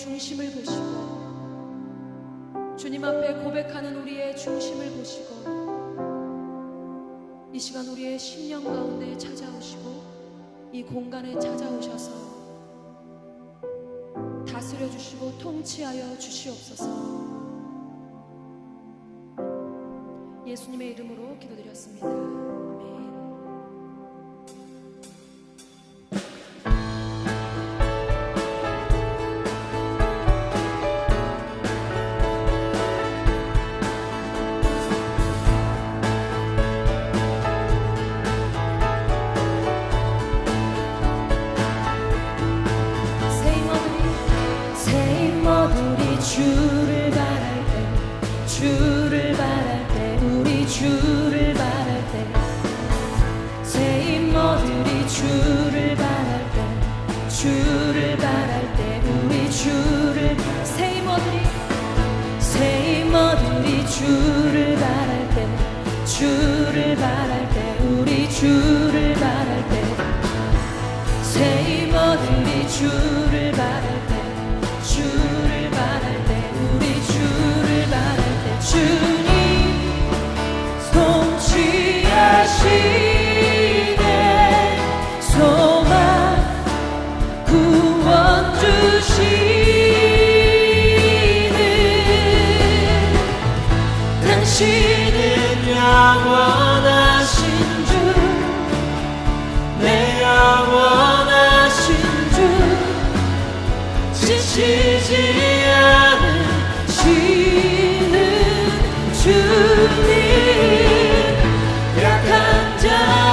중심을 보시고, 주님 앞에 고백하는 우리의 중심을 보시고, 이 시간 우리의 심령 가운데 찾아오시고 이 공간에 찾아오셔서 다스려 주시고 통치하여 주시옵소서. 예수님의 이름으로 기도드렸습니다. 아멘. 주를 바랄 때, 주를 바랄 때, 우리 주를 바랄 때, 새 인모들이 주를 바랄 때, 주를 바랄 때, 우리 주를, 새 인모들이 주를 바랄 때, 주를 바랄 때, 우리 주를 바랄 때, 새 인모들이 주를 바랄 때, 주를 바랄 때, 우리 주를 바랄 때, 주님 통치하시네. 소망 구원 주시는 당신은 영원하신 주, 내 영원하신 주, 지치지 않으시는 주님, 약한 자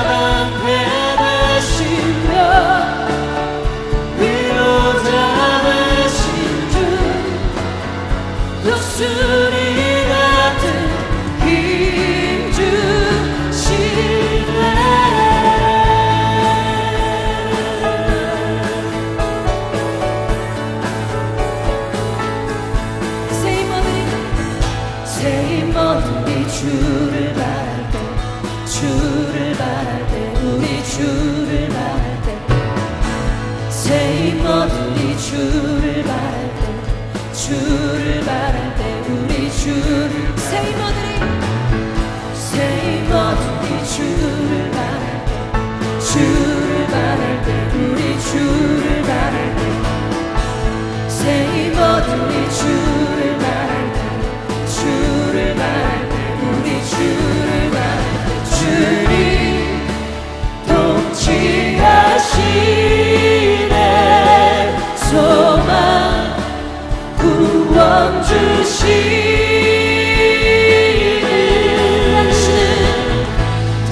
방패 되시며 위로자 되신 주, 독수리 같은 힘 주시네. 주를 바랄 때, 주를 바랄 때, 우리 주를 바랄 때, 새 인모들이 주를 바랄 때, 주를 바랄 때, 우리 주를, 새 인모들이 주를 바랄 때, 주를 바랄 때, 우리 주를 바랄 때, 새 인모들이 주를 바랄 때, 주를 바랄 때, 우리 주를 바랄 때, 주님 통치하시네. 소망 구원 주시는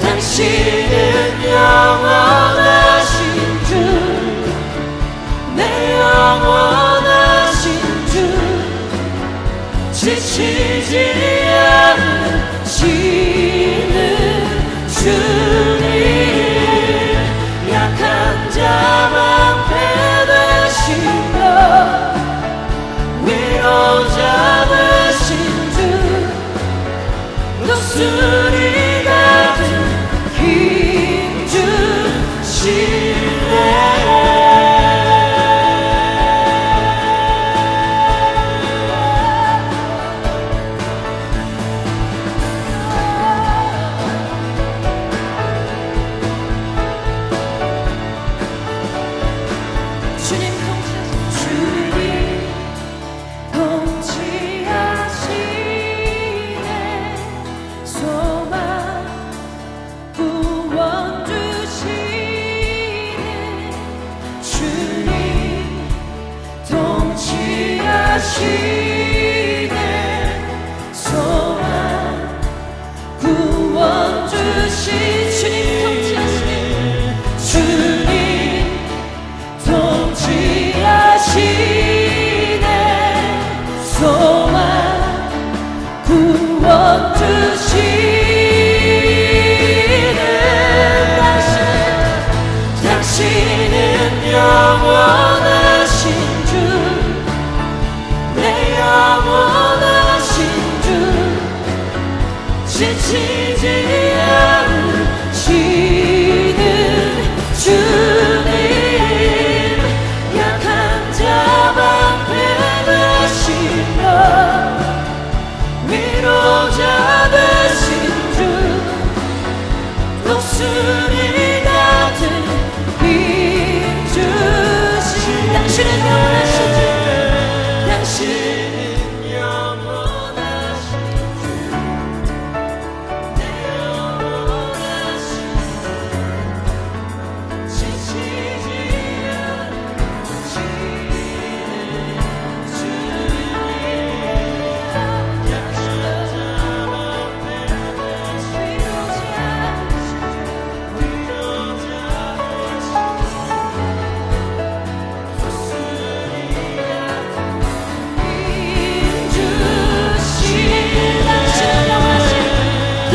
당신은 영원하신 주, 내 영원하신 주, 지치지 않으시는 주님, 약한 자 방패 되시며 위로자 되신 주, 독수리 같은 힘 주시네. 당신은 영원하신 주, 내 영원하신 주, 지치지 않으시는 주님, 약한 자 방패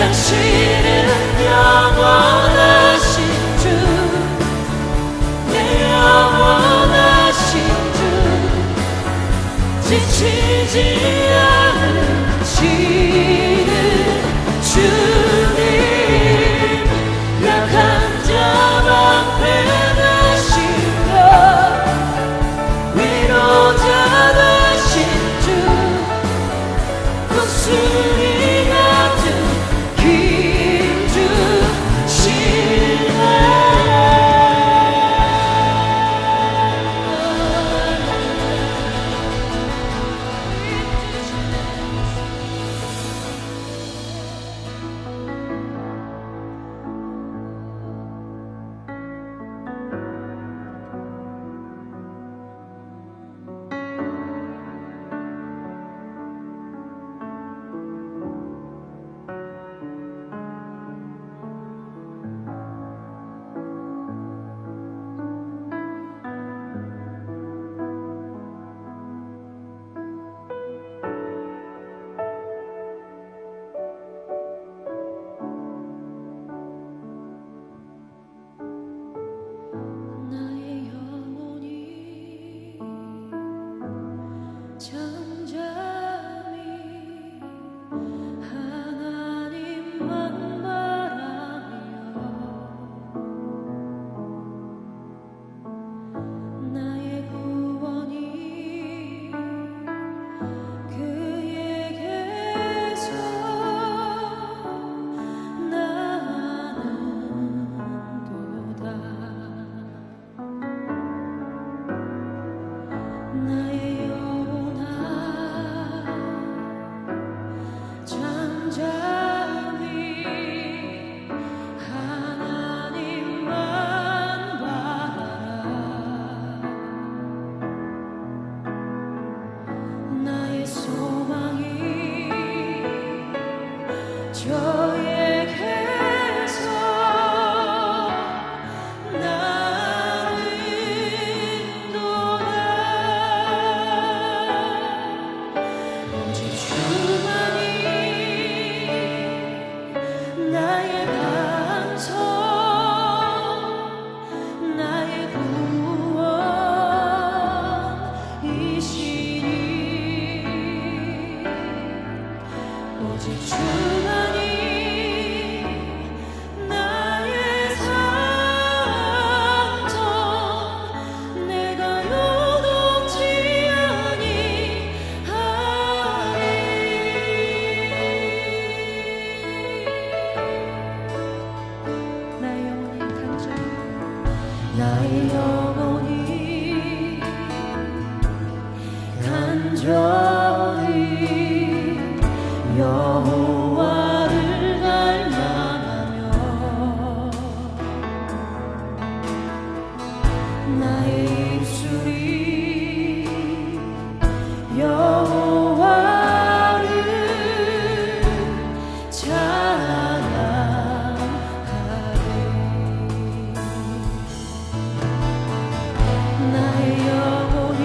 당신은 영원하신 주, 내 영원하신 주, 지치지 않으시는 주님, 약한 자 방패되시며 위로자 되신 주, 독수리 같은 긴 주시네. 나의 영혼이 잠잠히 하나님만 바라며, 나의 구원이 그에게서 나는도다. 나의 영혼아 잠잠히 하나님만 바라라. 나의 소망이 저에게서 나는도다. 오직 주만이 나의 반석, 나의 구원이시니, 오직 주만이 나의 산성, 내가 요동치 아니하리. 나의 영혼이 간절히, 나의 영혼이 간절히 여호와를 갈망하며, 나의 입술이 여호와를 찬양하리. 나의 영혼이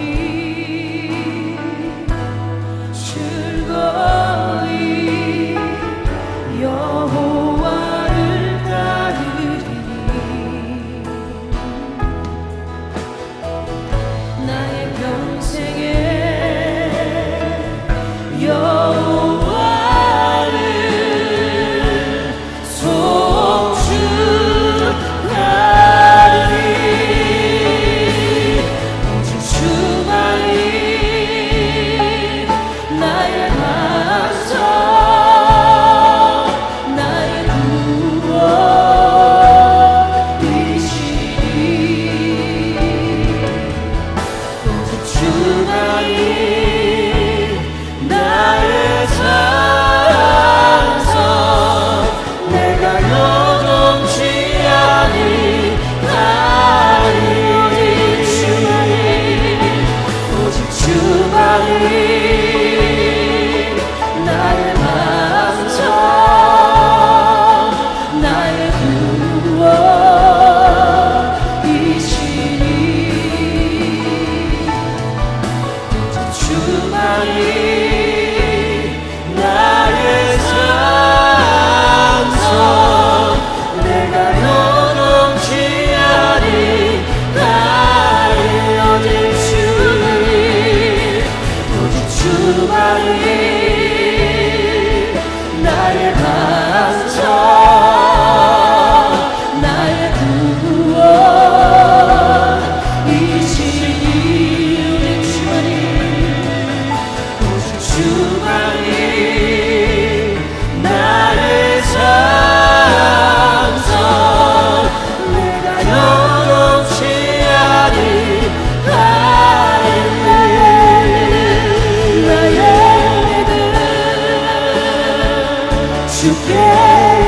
주께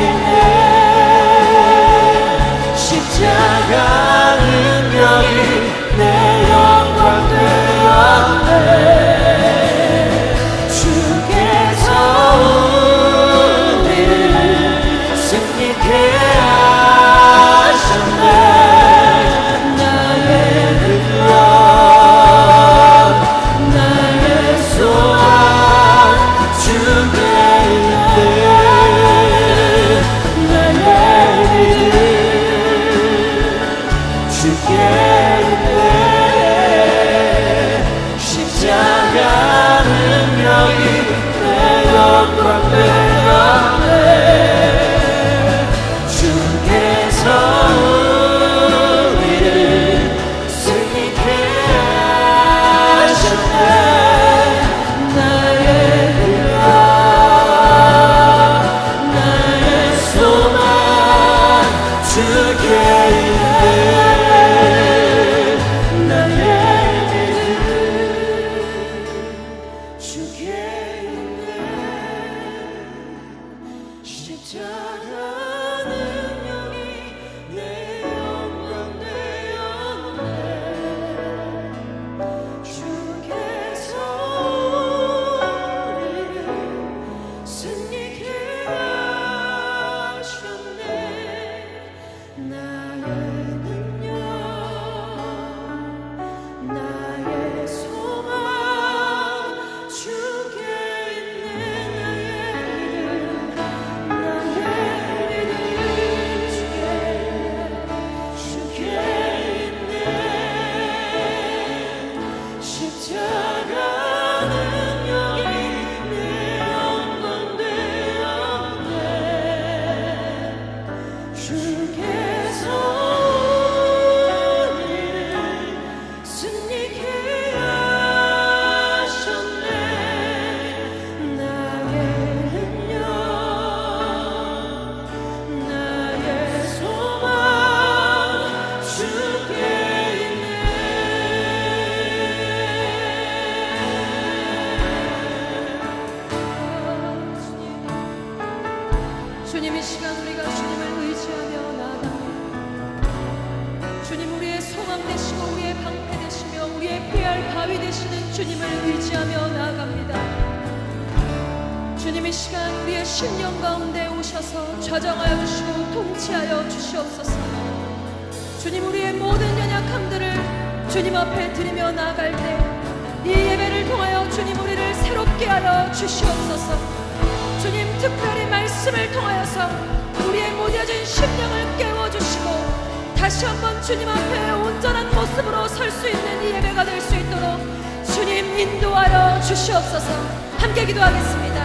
있네. 십자가 능력이 내 영광 되었네. 주께서 우리를 승리케 하셨네. 나의 능력 나의 소망 주께 있네. 나의 믿음 주께 있네. 십자가 능력이 내 영광 되었네. 주께서 우리를 승리케 하셨네. 나의 능력 나의 소망 주께 있네. 나의 믿음 주께 있네. 십자가 능력이 내 영광 되었네. 주께서 우리를 승리케 하셨네. 나의 능력 나의 소망 주께 있네. 나의 믿음 주께 있네. 십자가 능력이 내 영광 되었네. 주께서 우리를 승리케 하셨네. 나의 능력 나의 소망 주께 있네. 주님, 이 시간 우리가 주님을 의지하며 나아갑니다. 주님, 우리의 소망 되시고 우리의 방패 되시며 우리의 피할 바위 되시는 주님을 의지하며 나아갑니다. 주님, 이 시간 우리의 심령 가운데 오셔서 좌정하여 주시고 통치하여 주시옵소서. 주님, 우리의 모든 연약함들을 주님 앞에 드리며 나아갈 때 이 예배를 통하여 주님 우리를 새롭게 하여 주시옵소서. 주님, 특별히 말씀을 통하여서 우리의 무뎌진 심령을 깨워주시고 다시 한번 주님 앞에 온전한 모습으로 설 수 있는 이 예배가 될 수 있도록 주님 인도하여 주시옵소서. 함께 기도하겠습니다.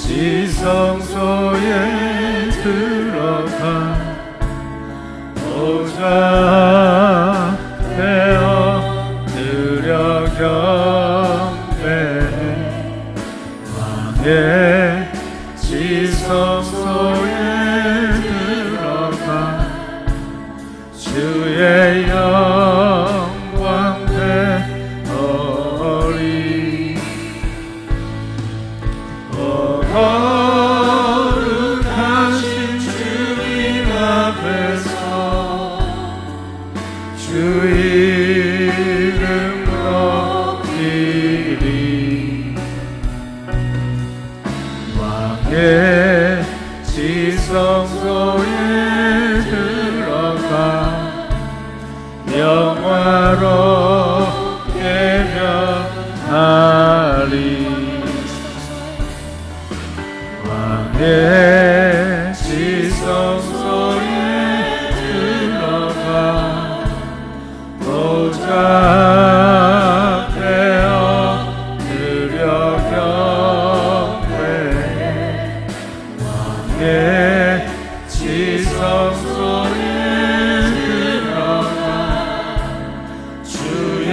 지성소에 들어가 보좌 되어 드려 경배해 왕의 지성소에 들어가 주의 영광 되어리 거룩하신 주님 앞에서 주 이름 높이리 왕의 지성소에 들어가 영화롭게 변하리 왕의 지성소에 들어가 보좌 되어 드려 경배해 왕의 지성소에 들어가 주의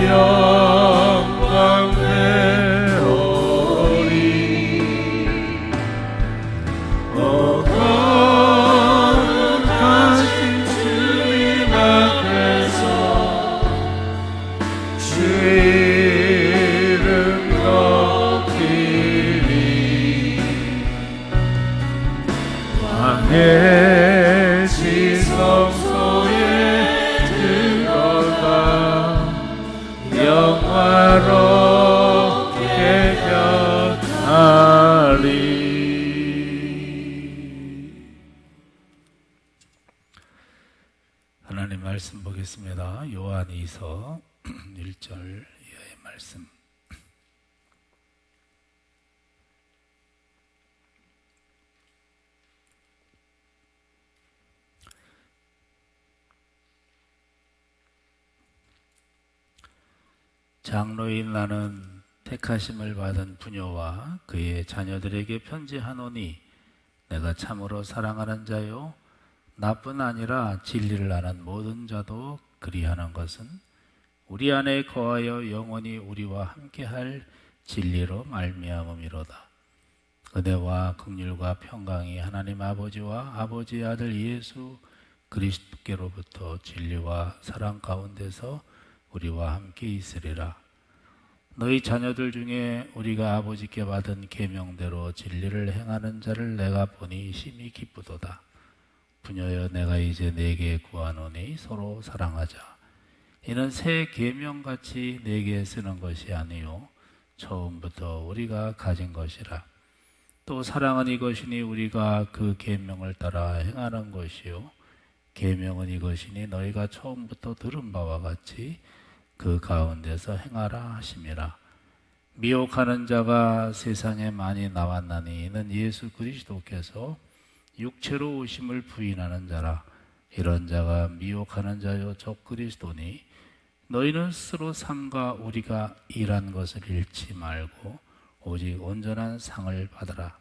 영광 되오리 거룩하신 주님 앞에서 주 이름 높이리 왕의 지성소에 들어가 영화롭게 변하리. 하나님 말씀 보겠습니다. 요한이서 1절 이하의 말씀. 장로인 나는 택하심을 받은 부녀와 그의 자녀들에게 편지하노니 내가 참으로 사랑하는 자요 나뿐 아니라 진리를 아는 모든 자도 그리하는 것은 우리 안에 거하여 영원히 우리와 함께할 진리로 말미암음이로다. 은혜와 긍휼과 평강이 하나님 아버지와 아버지의 아들 예수 그리스도께로부터 진리와 사랑 가운데서 우리와 함께 있으리라. 너희 자녀들 중에 우리가 아버지께 받은 계명대로 진리를 행하는 자를 내가 보니 심히 기쁘도다. 부녀여 내가 이제 네게 구하노니 서로 사랑하자. 이는 새 계명같이 네게 쓰는 것이 아니요 처음부터 우리가 가진 것이라. 또 사랑은 이것이니 우리가 그 계명을 따라 행하는 것이요 계명은 이것이니 너희가 처음부터 들은 바와 같이 그 가운데서 행하라 하심이라. 미혹하는 자가 세상에 많이 나왔나니 이는 예수 그리스도께서 육체로 오심을 부인하는 자라. 이런 자가 미혹하는 자요 적 그리스도니 너희는 스스로 삼가 우리가 일한 것을 잃지 말고 오직 온전한 상을 받으라.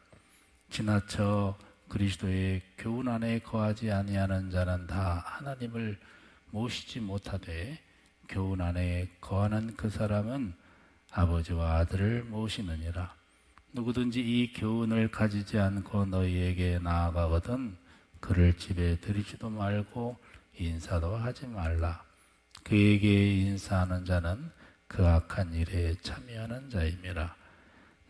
지나쳐 그리스도의 교훈 안에 거하지 아니하는 자는 다 하나님을 모시지 못하되 교훈 안에 거하는 그 사람은 아버지와 아들을 모시느니라. 누구든지 이 교훈을 가지지 않고 너희에게 나아가거든 그를 집에 들이지도 말고 인사도 하지 말라. 그에게 인사하는 자는 그 악한 일에 참여하는 자임이라.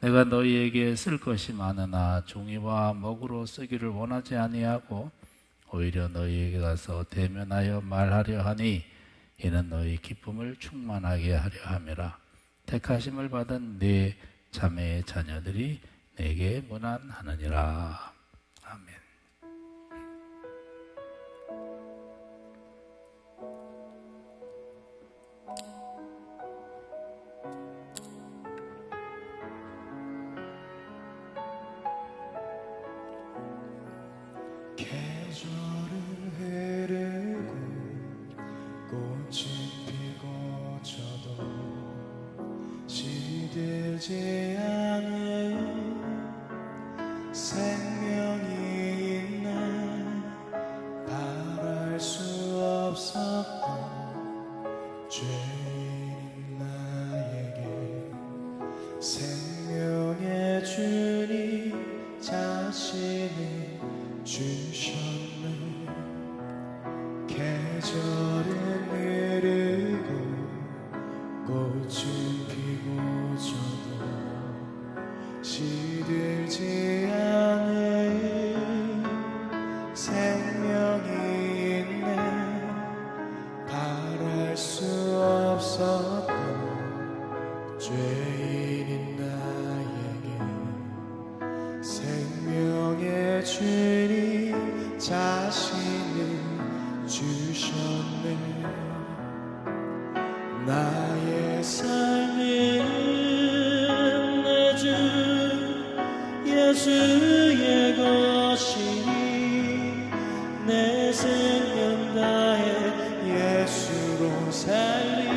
내가 너희에게 쓸 것이 많으나 종이와 먹으로 쓰기를 원하지 아니하고 오히려 너희에게 가서 대면하여 말하려 하니 이는 너희 기쁨을 충만하게 하려 함이라. 택하심을 받은 네 자매의 자녀들이 내게 문안하느니라. 아멘. 계절을 흐르고 꽃이 피고 져도 시들지 않은 생명이 있네 바랄 수 없었던 죄인 나에게 생명의 주님 자신을 주셨네. 계절은 흐르고 꽃은 피고 져도 시들지 않은 생명이 있네 바랄 수 없었던 죄인인 나에게 생명의 주님 자신을 주셨네. 나의 삶은 내 주 예수의 것이니 내 생명 다해 예수로 살리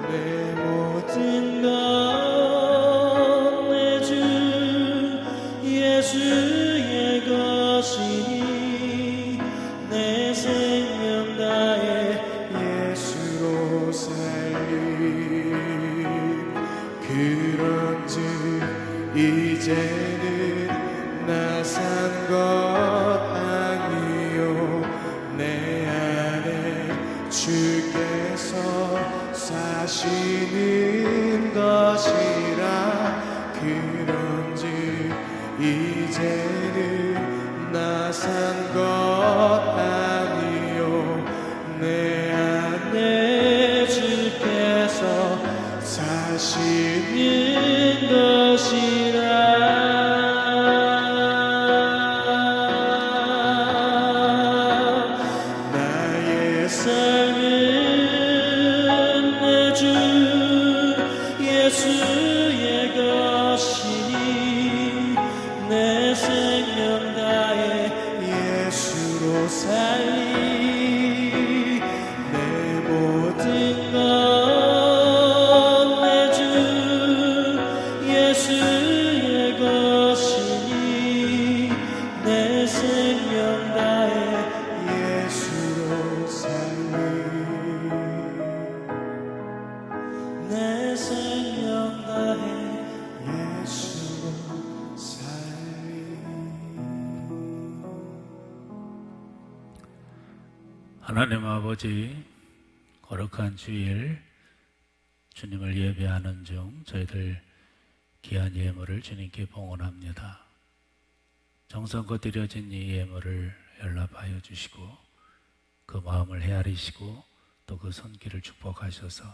내 모든 것 내 주 예수의 것이니 내 생명 다해 예수로 살리 그런즉 이제는 나 산 것 아니요 내 안에 주께서 사시는 것이라 그런즉 이제는 나 산 것 아니요 내 안에 주께서 사시는 것이라. 나의 삶은 내 주 예수의 것이니 내 생명 다해 예수로 살리 내 모든 것 내 주 예수의 것이니 내 생명 다해 예수로 살리 내 생명 다해 예수로 살리. 하나님 아버지, 거룩한 주일 주님을 예배하는 중 저희들 귀한 예물을 주님께 봉헌합니다. 정성껏 드려진 이 예물을 연락하여 주시고 그 마음을 헤아리시고 또 그 손길을 축복하셔서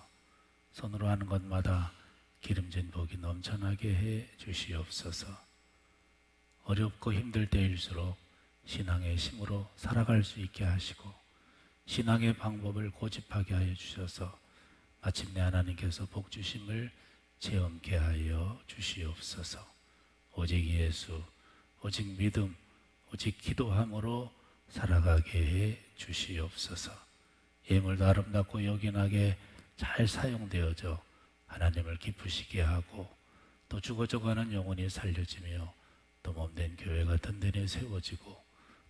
손으로 하는 것마다 기름진 복이 넘쳐나게 해 주시옵소서. 어렵고 힘들 때일수록 신앙의 힘으로 살아갈 수 있게 하시고 신앙의 방법을 고집하게 하여 주셔서 마침내 하나님께서 복 주심을 체험케 하여 주시옵소서. 오직 예수, 오직 믿음, 오직 기도함으로 살아가게 해 주시옵소서. 예물도 아름답고 요긴하게 잘 사용되어져 하나님을 기쁘시게 하고 또 죽어져가는 영혼이 살려지며 또 몸된 교회가 든든히 세워지고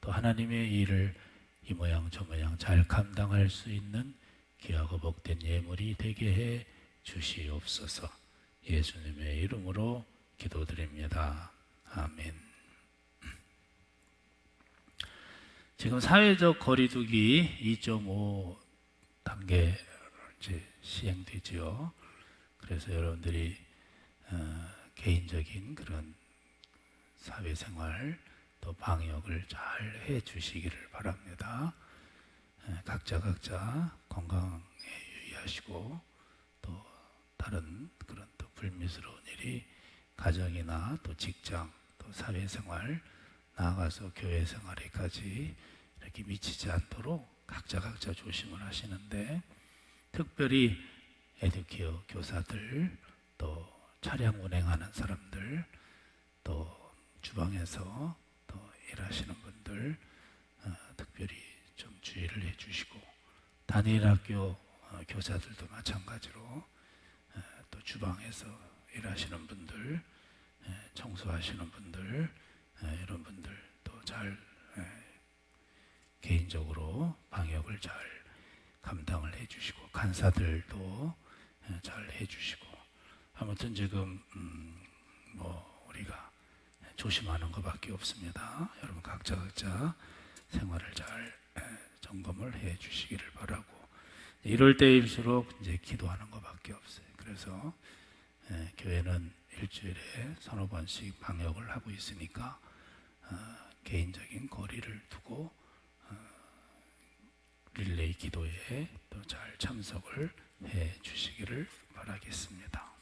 또 하나님의 일을 이 모양 저 모양 잘 감당할 수 있는 귀하고 복된 예물이 되게 해 주시옵소서. 예수님의 이름으로 기도드립니다. 아멘. 지금 사회적 거리두기 2.5 단계 이제 시행되지요. 그래서 여러분들이 개인적인 그런 사회생활 또 방역을 잘 해 주시기를 바랍니다. 각자 건강에 유의하시고 또 다른 그런 또 불미스러운 일이 가정이나 또 직장 또 사회생활 나아가서 교회생활에까지 이렇게 미치지 않도록 각자 조심을 하시는데 특별히 에듀케어 교사들 또 차량 운행하는 사람들 또 주방에서 또 일하시는 분들 특별히 좀 주의를 해주시고 단일학교 교사들도 마찬가지로 또 주방에서 일하시는 분들 잘 청소하시는 분들, 이런 분들도 잘 개인적으로 방역을 잘 감당을 해주시고, 간사들도 잘 해주시고, 아무튼 지금 뭐 우리가 조심하는 것밖에 없습니다. 여러분 각자 생활을 잘 점검을 해 주시기를 바라고, 이럴 때일수록 이제 기도하는 것밖에 없어요. 그래서 교회는 일주일에 서너 번씩 방역을 하고 있으니까 개인적인 거리를 두고 릴레이 기도에 또 잘 참석을 해 주시기를 바라겠습니다.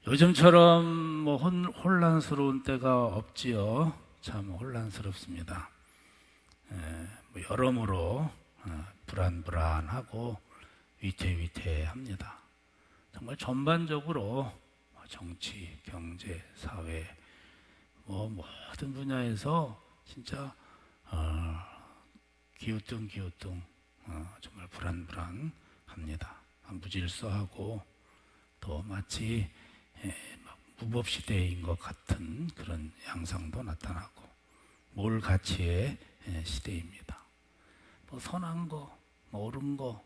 요즘처럼 뭐 혼란스러운 때가 없지요. 참 혼란스럽습니다. 뭐 여러모로 불안불안하고 위태위태합니다. 정말 전반적으로 정치, 경제, 사회 뭐 모든 분야에서 진짜 기우뚱 정말 불안합니다. 무질서하고 또 마치 무법시대인 것 같은 그런 양상도 나타나고, 몰가치의 시대입니다. 뭐 선한 거, 뭐 옳은 거,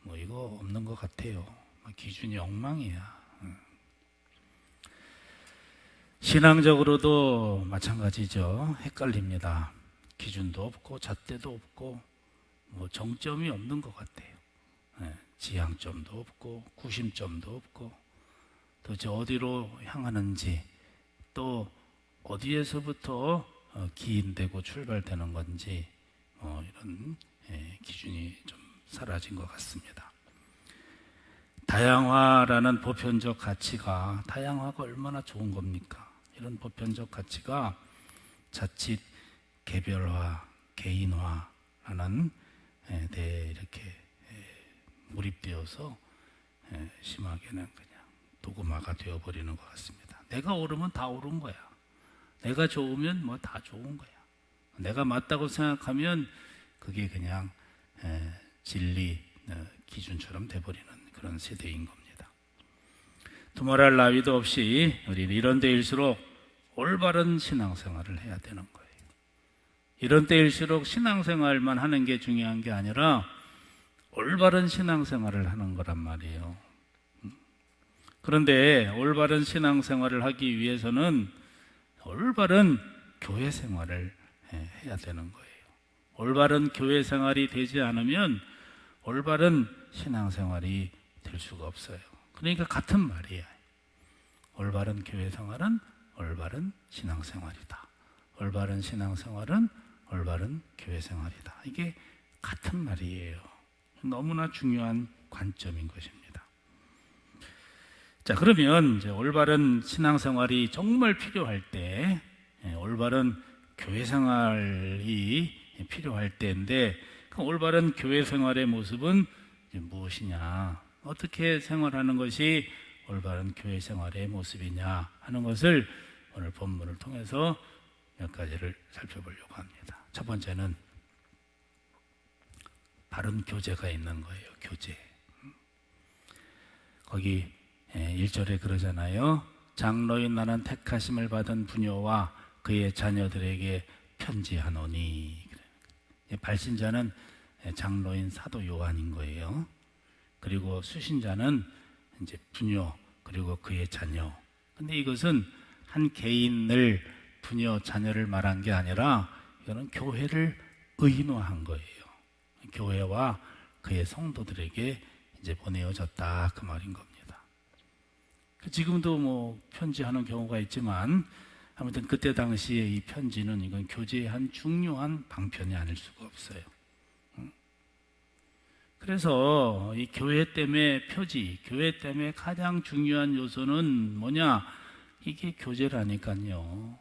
뭐 이거 없는 것 같아요. 기준이 엉망이야. 신앙적으로도 마찬가지죠. 헷갈립니다. 기준도 없고 잣대도 없고 뭐 정점이 없는 것 같아요. 지향점도 없고 구심점도 없고, 도대체 어디로 향하는지, 또 어디에서부터 기인되고 출발되는 건지 이런 기준이 좀 사라진 것 같습니다. 다양화라는 보편적 가치가, 다양화가 얼마나 좋은 겁니까? 이런 보편적 가치가 자칫 개별화, 개인화라는 데 이렇게 몰입되어서 심하게는 그냥 도구마가 되어버리는 것 같습니다. 내가 옳으면 다 옳은 거야. 내가 좋으면 뭐 다 좋은 거야. 내가 맞다고 생각하면 그게 그냥 진리 기준처럼 돼버리는 그런 세대인 겁니다. 두말할 나위도 없이 우리는 이런 때일수록 올바른 신앙생활을 해야 되는 거예요. 이런 때일수록 신앙생활만 하는 게 중요한 게 아니라 올바른 신앙생활을 하는 거란 말이에요. 그런데 올바른 신앙생활을 하기 위해서는 올바른 교회 생활을 해야 되는 거예요. 올바른 교회 생활이 되지 않으면 올바른 신앙생활이 될 수가 없어요. 그러니까 같은 말이에요. 올바른 교회 생활은 올바른 신앙생활이다. 올바른 신앙생활은 올바른 교회 생활이다. 이게 같은 말이에요. 너무나 중요한 관점인 것입니다. 자, 그러면 이제 올바른 신앙생활이 정말 필요할 때, 올바른 교회 생활이 필요할 때인데, 그 올바른 교회 생활의 모습은 무엇이냐, 어떻게 생활하는 것이 올바른 교회 생활의 모습이냐 하는 것을 오늘 본문을 통해서 몇 가지를 살펴보려고 합니다. 첫 번째는 바른 교제가 있는 거예요. 교제. 거기 1절에 그러잖아요. 장로인 나는 택하심을 받은 부녀와 그의 자녀들에게 편지하노니. 발신자는 장로인 사도 요한인 거예요. 그리고 수신자는 이제 부녀, 그리고 그의 자녀. 근데 이것은 한 개인을, 부녀, 자녀를 말한 게 아니라 이거는 교회를 의인화한 거예요. 교회와 그의 성도들에게 이제 보내어졌다, 그 말인 겁니다. 지금도 뭐 편지하는 경우가 있지만, 아무튼 그때 당시에 이 편지는 이건 교제의 한 중요한 방편이 아닐 수가 없어요. 그래서 이 교회 때문에 표지, 교회 때문에 가장 중요한 요소는 뭐냐? 이게 교제라니까요.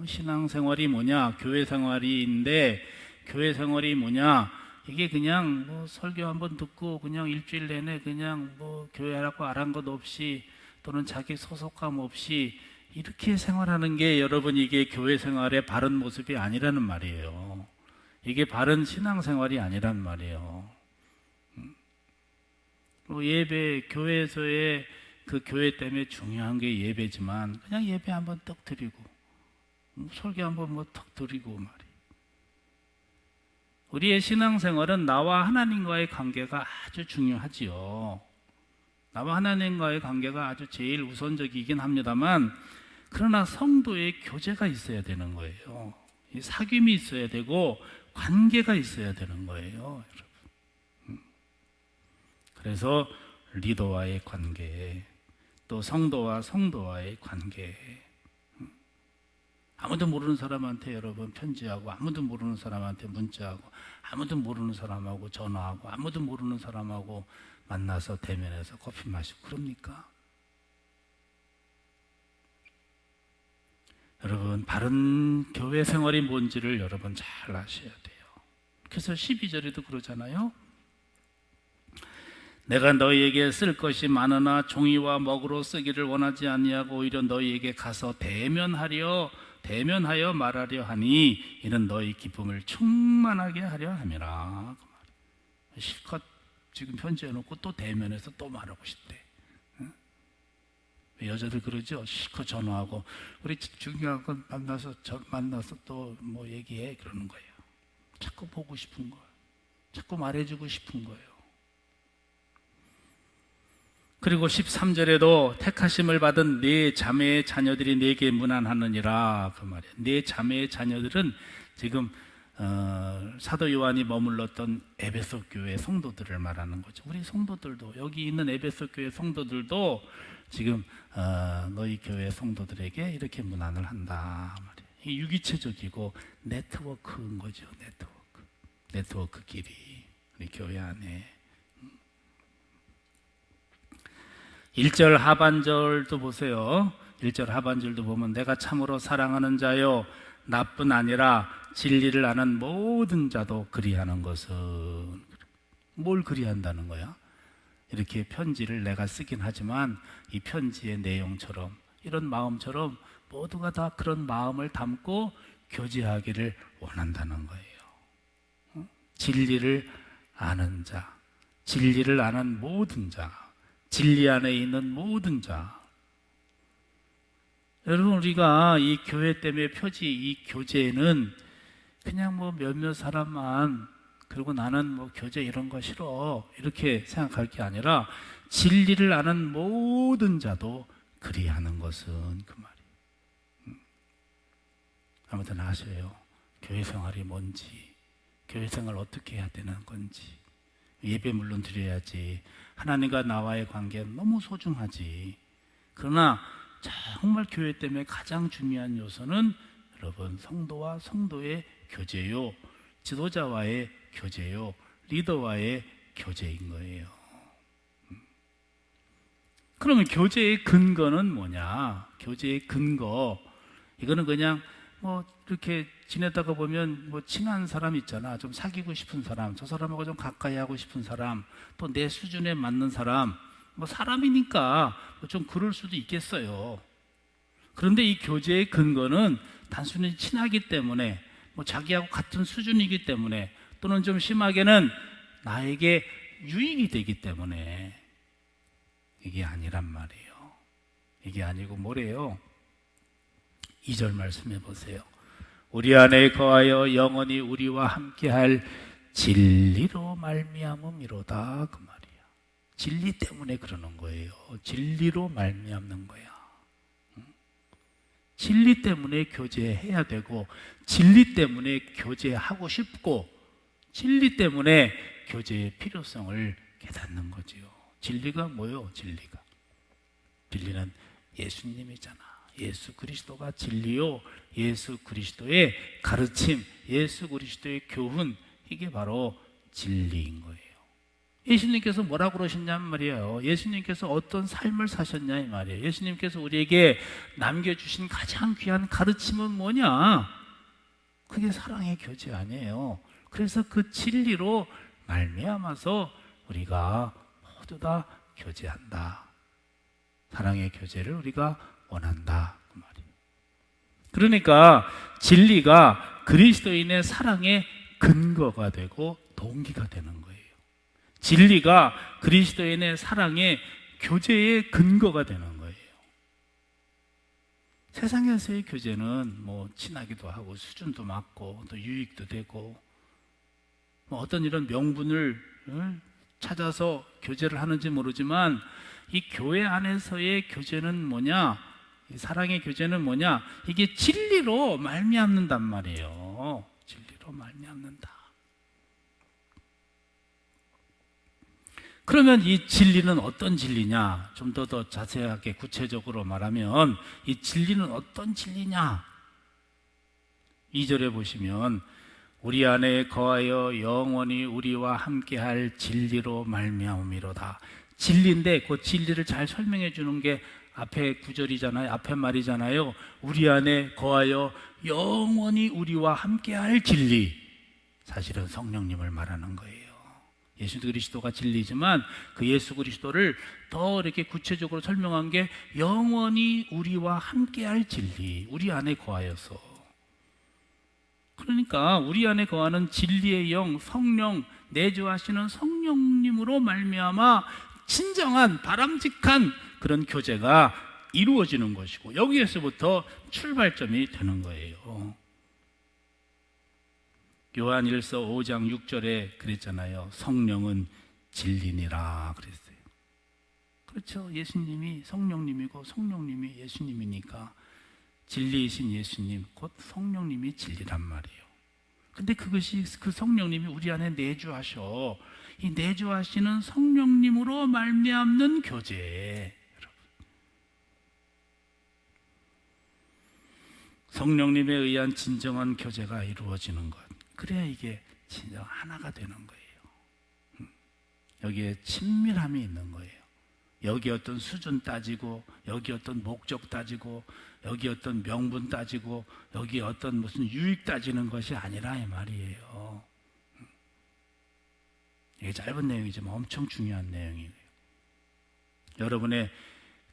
신앙생활이 뭐냐? 교회 생활인데, 교회 생활이 뭐냐? 이게 그냥 뭐 설교 한번 듣고 그냥 일주일 내내 그냥 뭐 교회라고 알한 것 없이, 또는 자기 소속감 없이 이렇게 생활하는 게, 여러분, 이게 교회 생활의 바른 모습이 아니라는 말이에요. 이게 바른 신앙생활이 아니란 말이에요. 예배, 교회에서의 그 교회 때문에 중요한 게 예배지만 그냥 예배 한번 떡 드리고 설교 한번 뭐 턱 드리고 말이에요. 우리의 신앙생활은 나와 하나님과의 관계가 아주 중요하지요. 나와 하나님과의 관계가 아주 제일 우선적이긴 합니다만, 그러나 성도의 교제가 있어야 되는 거예요. 이 사귐이 있어야 되고 관계가 있어야 되는 거예요, 여러분. 그래서 리더와의 관계, 또 성도와 성도와의 관계. 아무도 모르는 사람한테 여러분 편지하고, 아무도 모르는 사람한테 문자하고, 아무도 모르는 사람하고 전화하고, 아무도 모르는 사람하고 만나서 대면해서 커피 마시고 그럽니까? 여러분, 바른 교회 생활이 뭔지를 여러분 잘 아셔야 돼요. 그래서 12절에도 그러잖아요. 내가 너희에게 쓸 것이 많으나 종이와 먹으로 쓰기를 원하지 아니하고 오히려 너희에게 가서 대면하여 말하려 하니 이는 너희 기쁨을 충만하게 하려 함이라. 실컷 지금 편지해놓고 또 대면해서 또 말하고 싶대. 여자들 그러죠. 실컷 전화하고 우리 중요한 건 만나서 또 뭐 얘기해 그러는 거예요. 자꾸 보고 싶은 거예요. 자꾸 말해주고 싶은 거예요. 그리고 13절에도 택하심을 받은 네 자매의 자녀들이 네게 문안하느니라 그 말이에요. 네 자매의 자녀들은 지금 사도 요한이 머물렀던 에베소 교회 성도들을 말하는 거죠. 우리 성도들도, 여기 있는 에베소 교회 성도들도 지금 너희 교회 성도들에게 이렇게 문안을 한다 말이에요. 이게 유기체적이고 네트워크인 거죠. 네트워크끼리 우리 교회 안에. 1절 하반절도 보세요. 1절 하반절도 보면 내가 참으로 사랑하는 자요 나뿐 아니라 진리를 아는 모든 자도 그리하는 것은, 뭘 그리한다는 거야? 이렇게 편지를 내가 쓰긴 하지만 이 편지의 내용처럼, 이런 마음처럼 모두가 다 그런 마음을 담고 교제하기를 원한다는 거예요. 진리를 아는 자, 진리를 아는 모든 자, 진리 안에 있는 모든 자. 여러분, 우리가 이 교회 때문에 표지 이 교제는 그냥 뭐 몇몇 사람만, 그리고 나는 뭐 교제 이런 거 싫어 이렇게 생각할 게 아니라 진리를 아는 모든 자도 그리하는 것은 그 말이에요. 아무튼 아셔요. 교회 생활이 뭔지, 교회 생활 어떻게 해야 되는 건지. 예배 물론 드려야지. 하나님과 나와의 관계는 너무 소중하지. 그러나 정말 교회 때문에 가장 중요한 요소는 여러분 성도와 성도의 교제요, 지도자와의 교제요, 리더와의 교제인 거예요. 그러면 교제의 근거는 뭐냐? 교제의 근거, 이거는 그냥 뭐 이렇게 지내다가 보면 뭐 친한 사람 있잖아. 좀 사귀고 싶은 사람, 저 사람하고 좀 가까이 하고 싶은 사람, 또 내 수준에 맞는 사람, 뭐 사람이니까 좀 그럴 수도 있겠어요. 그런데 이 교제의 근거는 단순히 친하기 때문에, 뭐 자기하고 같은 수준이기 때문에, 또는 좀 심하게는 나에게 유익이 되기 때문에 이게 아니란 말이에요. 이게 아니고 뭐래요? 2절 말씀해 보세요. 우리 안에 거하여 영원히 우리와 함께할 진리로 말미암음이로다 그 말이야. 진리 때문에 그러는 거예요. 진리로 말미암는 거야. 진리 때문에 교제해야 되고, 진리 때문에 교제하고 싶고, 진리 때문에 교제의 필요성을 깨닫는 거지요. 진리가 뭐요? 진리는 예수님이잖아. 예수 그리스도가 진리요, 예수 그리스도의 가르침, 예수 그리스도의 교훈, 이게 바로 진리인 거예요. 예수님께서 뭐라고 그러셨냔 말이에요. 예수님께서 어떤 삶을 사셨냐 이 말이에요. 예수님께서 우리에게 남겨주신 가장 귀한 가르침은 뭐냐? 그게 사랑의 교제 아니에요. 그래서 그 진리로 말미암아서 우리가 모두 다 교제한다. 사랑의 교제를 우리가 원한다 그 말이에요. 그러니까 진리가 그리스도인의 사랑의 근거가 되고 동기가 되는 거예요. 진리가 그리스도인의 사랑의 교제의 근거가 되는 거예요. 세상에서의 교제는 뭐 친하기도 하고 수준도 맞고 또 유익도 되고 뭐 어떤 이런 명분을 찾아서 교제를 하는지 모르지만 이 교회 안에서의 교제는 뭐냐? 이 사랑의 교제는 뭐냐? 이게 진리로 말미암는단 말이에요. 진리로 말미암는다. 그러면 이 진리는 어떤 진리냐? 좀 더 자세하게 구체적으로 말하면 이 진리는 어떤 진리냐? 2절에 보시면 우리 안에 거하여 영원히 우리와 함께할 진리로 말미암음이로다. 진리인데 그 진리를 잘 설명해 주는 게 앞에 구절이잖아요. 앞에 말이잖아요. 우리 안에 거하여 영원히 우리와 함께할 진리. 사실은 성령님을 말하는 거예요. 예수 그리스도가 진리지만 그 예수 그리스도를 더 이렇게 구체적으로 설명한 게 영원히 우리와 함께할 진리. 우리 안에 거하여서. 그러니까 우리 안에 거하는 진리의 영, 성령, 내주하시는 성령님으로 말미암아 진정한 바람직한 그런 교제가 이루어지는 것이고 여기에서부터 출발점이 되는 거예요. 요한일서 5장 6절에 그랬잖아요. 성령은 진리니라 그랬어요. 그렇죠. 예수님이 성령님이고 성령님이 예수님이니까 진리이신 예수님 곧 성령님이 진리란 말이에요. 근데 그것이 그 성령님이 우리 안에 내주하셔. 이 내주하시는 성령님으로 말미암는 교제. 성령님에 의한 진정한 교제가 이루어지는 것. 그래야 이게 진정 하나가 되는 거예요. 여기에 친밀함이 있는 거예요. 여기 어떤 수준 따지고 여기 어떤 목적 따지고 여기 어떤 명분 따지고 여기 어떤 무슨 유익 따지는 것이 아니라 이 말이에요. 이게 짧은 내용이지만 엄청 중요한 내용이에요. 여러분의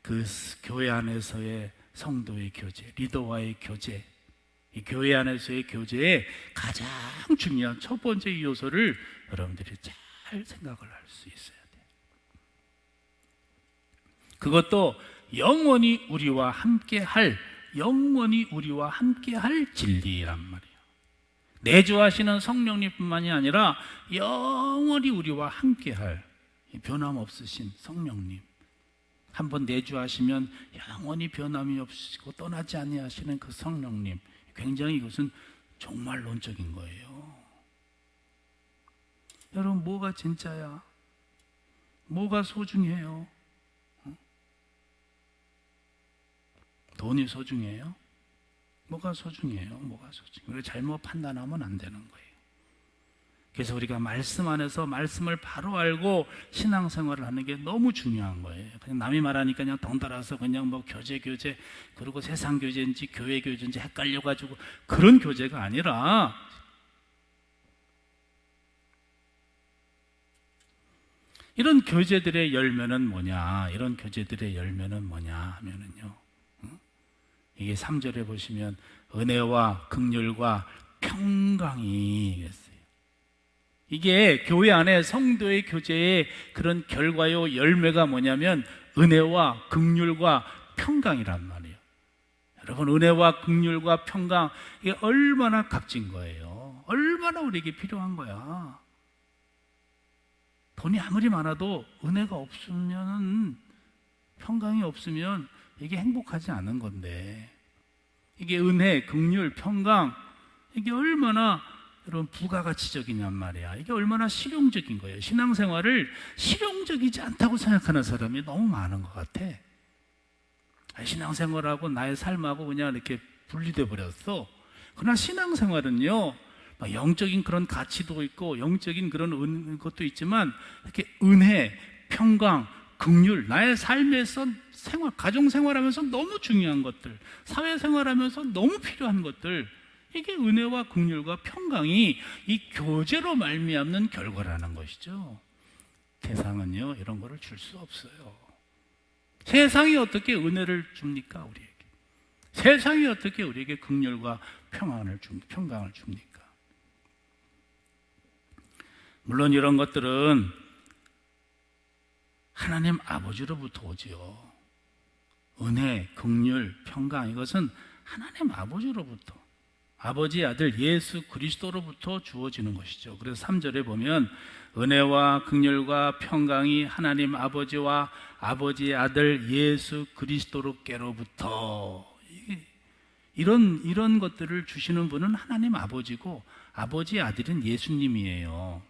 그 교회 안에서의 성도의 교제, 리더와의 교제, 이 교회 안에서의 교제의 가장 중요한 첫 번째 요소를 여러분들이 잘 생각을 할 수 있어야 돼요. 그것도 영원히 우리와 함께할 진리란 말이에요. 내주하시는 성령님뿐만이 아니라 영원히 우리와 함께할 변함없으신 성령님. 한번 내주하시면 영원히 변함이 없으시고 떠나지 아니하시는 그 성령님. 굉장히 이것은 종말론적인 거예요. 여러분 뭐가 진짜야? 뭐가 소중해요? 돈이 소중해요? 뭐가 소중해요? 뭐가 소중해요? 우리가 잘못 판단하면 안 되는 거예요. 그래서 우리가 말씀 안에서 말씀을 바로 알고 신앙생활을 하는 게 너무 중요한 거예요. 그냥 남이 말하니까 그냥 덩달아서 그냥 뭐 교제 그리고 세상 교제인지 교회 교제인지 헷갈려가지고 그런 교제가 아니라 이런 교제들의 열매는 뭐냐? 이런 교제들의 열매는 뭐냐 하면은요. 이게 3절에 보시면 은혜와 긍휼과 평강이 있어요. 이게 교회 안에 성도의 교제의 그런 결과요 열매가 뭐냐면 은혜와 긍휼과 평강이란 말이에요. 여러분 은혜와 긍휼과 평강 이게 얼마나 값진 거예요. 얼마나 우리에게 필요한 거야. 돈이 아무리 많아도 은혜가 없으면 평강이 없으면 이게 행복하지 않은 건데 이게 은혜, 긍휼, 평강 이게 얼마나 여러분 부가가치적이냔 말이야. 이게 얼마나 실용적인 거예요. 신앙생활을 실용적이지 않다고 생각하는 사람이 너무 많은 것 같아. 신앙생활하고 나의 삶하고 그냥 이렇게 분리돼 버렸어. 그러나 신앙생활은요 영적인 그런 가치도 있고 영적인 그런 것도 있지만 이렇게 은혜, 평강, 긍휼, 나의 삶에서 가정생활하면서 너무 중요한 것들, 사회생활하면서 너무 필요한 것들 이게 은혜와 긍휼과 평강이 이 교제로 말미암는 결과라는 것이죠. 세상은요 이런 거를 줄 수 없어요. 세상이 어떻게 은혜를 줍니까 우리에게? 세상이 어떻게 우리에게 긍휼과 평강을 줍니까? 물론 이런 것들은 하나님 아버지로부터 오지요. 은혜, 긍휼, 평강, 이것은 하나님 아버지로부터, 아버지 아들 예수 그리스도로부터 주어지는 것이죠. 그래서 3절에 보면 은혜와 긍휼과 평강이 하나님 아버지와 아버지 아들 예수 그리스도께로부터, 이런 것들을 주시는 분은 하나님 아버지고 아버지 아들은 예수님이에요.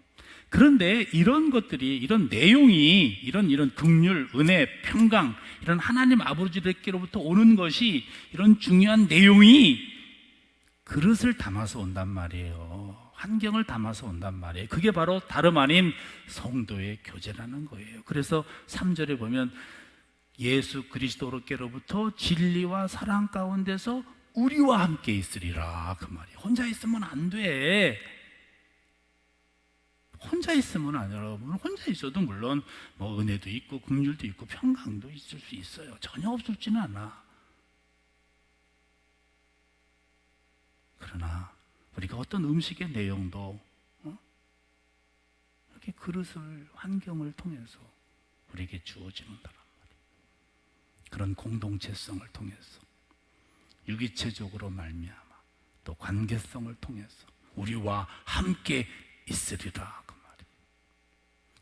그런데 이런 것들이, 이런 내용이, 이런 긍휼, 은혜, 평강, 이런 하나님 아버지께로부터 오는 것이, 이런 중요한 내용이 그릇을 담아서 온단 말이에요. 환경을 담아서 온단 말이에요. 그게 바로 다름 아닌 성도의 교제라는 거예요. 그래서 3절에 보면 예수 그리스도께로부터 진리와 사랑 가운데서 우리와 함께 있으리라, 그 말이에요. 혼자 있으면 안 돼. 혼자 있으면 안 돼. 여러분, 혼자 있어도 물론 뭐 은혜도 있고 긍휼도 있고 평강도 있을 수 있어요. 전혀 없을지는 않아. 그러나 우리가 어떤 음식의 내용도 이렇게 그릇을, 환경을 통해서 우리에게 주어지는다란 말이에요. 그런 공동체성을 통해서, 유기체적으로 말미암아 또 관계성을 통해서 우리와 함께 있으리라, 그 말이에요.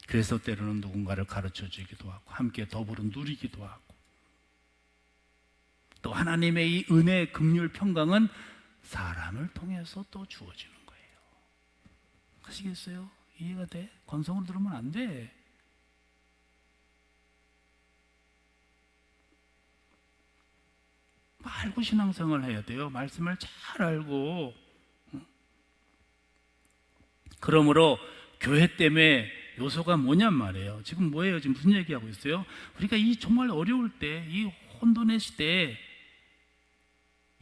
그래서 때로는 누군가를 가르쳐 주기도 하고 함께 더불어 누리기도 하고, 또 하나님의 이 은혜, 긍휼, 평강은 사람을 통해서 또 주어지는 거예요. 아시겠어요? 이해가 돼? 건성으로 들으면 안 돼. 알고 신앙생활을 해야 돼요. 말씀을 잘 알고. 그러므로 교회 때문에 요소가 뭐냔 말이에요. 지금 뭐예요? 지금 무슨 얘기하고 있어요? 우리가 이 정말 어려울 때, 이 혼돈의 시대에,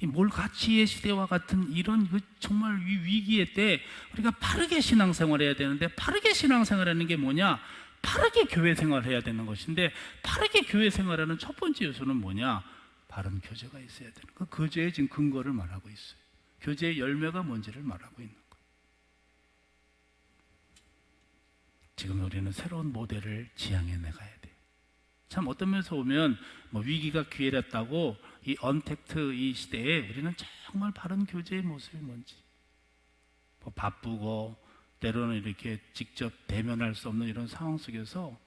이 몰가치의 시대와 같은 이런 정말 위기의 때 우리가 바르게 신앙생활을 해야 되는데, 바르게 신앙생활하는 게 뭐냐? 바르게 교회 생활을 해야 되는 것인데, 바르게 교회 생활하는 첫 번째 요소는 뭐냐? 바른 교제가 있어야 되는 그 교제의 지금 근거를 말하고 있어요. 교제의 열매가 뭔지를 말하고 있는 거예요. 지금 우리는 새로운 모델을 지향해 나가야 돼요. 참 어떤 면에서 보면 뭐 위기가 기회였다고 이 언택트 이 시대에 우리는 정말 바른 교제의 모습이 뭔지, 뭐 바쁘고 때로는 이렇게 직접 대면할 수 없는 이런 상황 속에서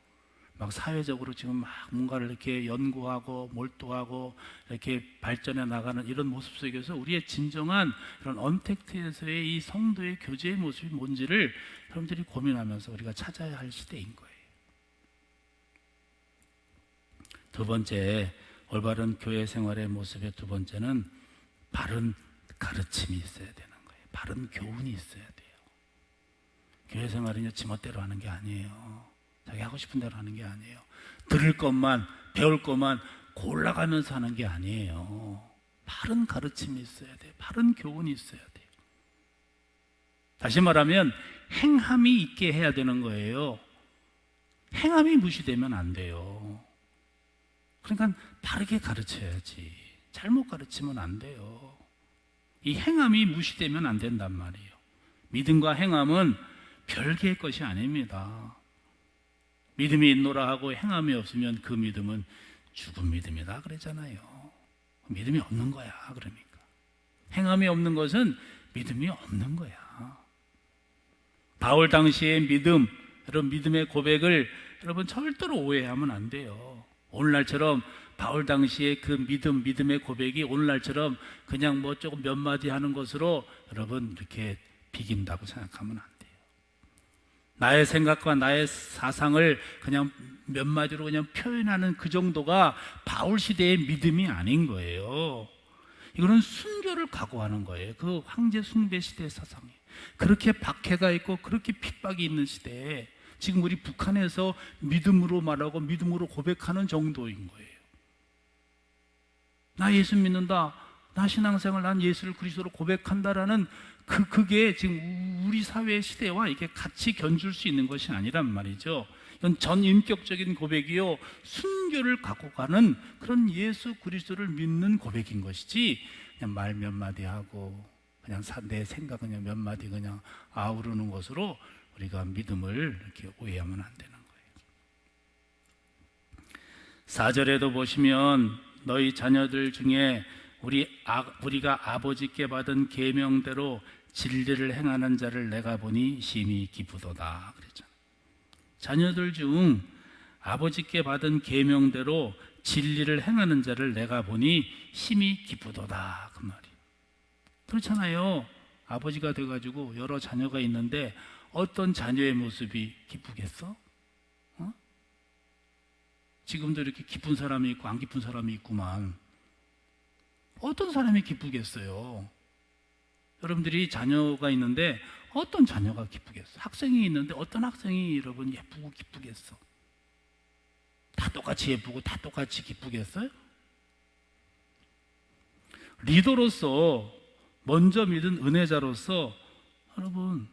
막 사회적으로 지금 막 뭔가를 이렇게 연구하고 몰두하고 이렇게 발전해 나가는 이런 모습 속에서 우리의 진정한 이런 언택트에서의 이 성도의 교제의 모습이 뭔지를 여러분들이 고민하면서 우리가 찾아야 할 시대인 거예요. 두 번째, 올바른 교회 생활의 모습의 두 번째는 바른 가르침이 있어야 되는 거예요. 바른 교훈이 있어야 돼요. 교회 생활은요, 지멋대로 하는 게 아니에요. 자기 하고 싶은 대로 하는 게 아니에요. 들을 것만, 배울 것만 골라가면서 하는 게 아니에요. 바른 가르침이 있어야 돼요. 바른 교훈이 있어야 돼요. 다시 말하면 행함이 있게 해야 되는 거예요. 행함이 무시되면 안 돼요. 그러니까 바르게 가르쳐야지. 잘못 가르치면 안 돼요. 이 행함이 무시되면 안 된단 말이에요. 믿음과 행함은 별개의 것이 아닙니다. 믿음이 있노라 하고 행함이 없으면 그 믿음은 죽은 믿음이다 그랬잖아요. 믿음이 없는 거야. 그러니까 행함이 없는 것은 믿음이 없는 거야. 바울 당시의 믿음, 여러분 믿음의 고백을 여러분 절대로 오해하면 안 돼요. 오늘날처럼 바울 당시의 그 믿음의 고백이 오늘날처럼 그냥 뭐 조금 몇 마디 하는 것으로 여러분 이렇게 비긴다고 생각하면 안 돼요. 나의 생각과 나의 사상을 그냥 몇 마디로 그냥 표현하는 그 정도가 바울 시대의 믿음이 아닌 거예요. 이거는 순교를 각오하는 거예요. 그 황제 숭배 시대의 사상이 그렇게 박해가 있고 그렇게 핍박이 있는 시대에 지금 우리 북한에서 믿음으로 말하고 믿음으로 고백하는 정도인 거예요. 나 예수 믿는다, 나 신앙생활, 난 예수를 그리스도로 고백한다라는 그게 지금 우리 사회의 시대와 이게 같이 견줄 수 있는 것이 아니란 말이죠. 이건 전인격적인 고백이요, 순교를 갖고 가는 그런 예수 그리스도를 믿는 고백인 것이지, 그냥 말 몇 마디 하고 그냥 내 생각 그냥 몇 마디 그냥 아우르는 것으로 우리가 믿음을 이렇게 오해하면 안 되는 거예요. 4절에도 보시면 너희 자녀들 중에 우리가 아버지께 받은 계명대로 진리를 행하는 자를 내가 보니 심히 기쁘도다 그랬잖아요. 자녀들 중 아버지께 받은 계명대로 진리를 행하는 자를 내가 보니 심히 기쁘도다 그 말이에요. 그렇잖아요. 아버지가 돼가지고 여러 자녀가 있는데 어떤 자녀의 모습이 기쁘겠어? 지금도 이렇게 기쁜 사람이 있고 안 기쁜 사람이 있구만. 어떤 사람이 기쁘겠어요? 여러분들이 자녀가 있는데 어떤 자녀가 기쁘겠어? 학생이 있는데 어떤 학생이 여러분 예쁘고 기쁘겠어? 다 똑같이 예쁘고 다 똑같이 기쁘겠어요? 리더로서 먼저 믿은 은혜자로서 여러분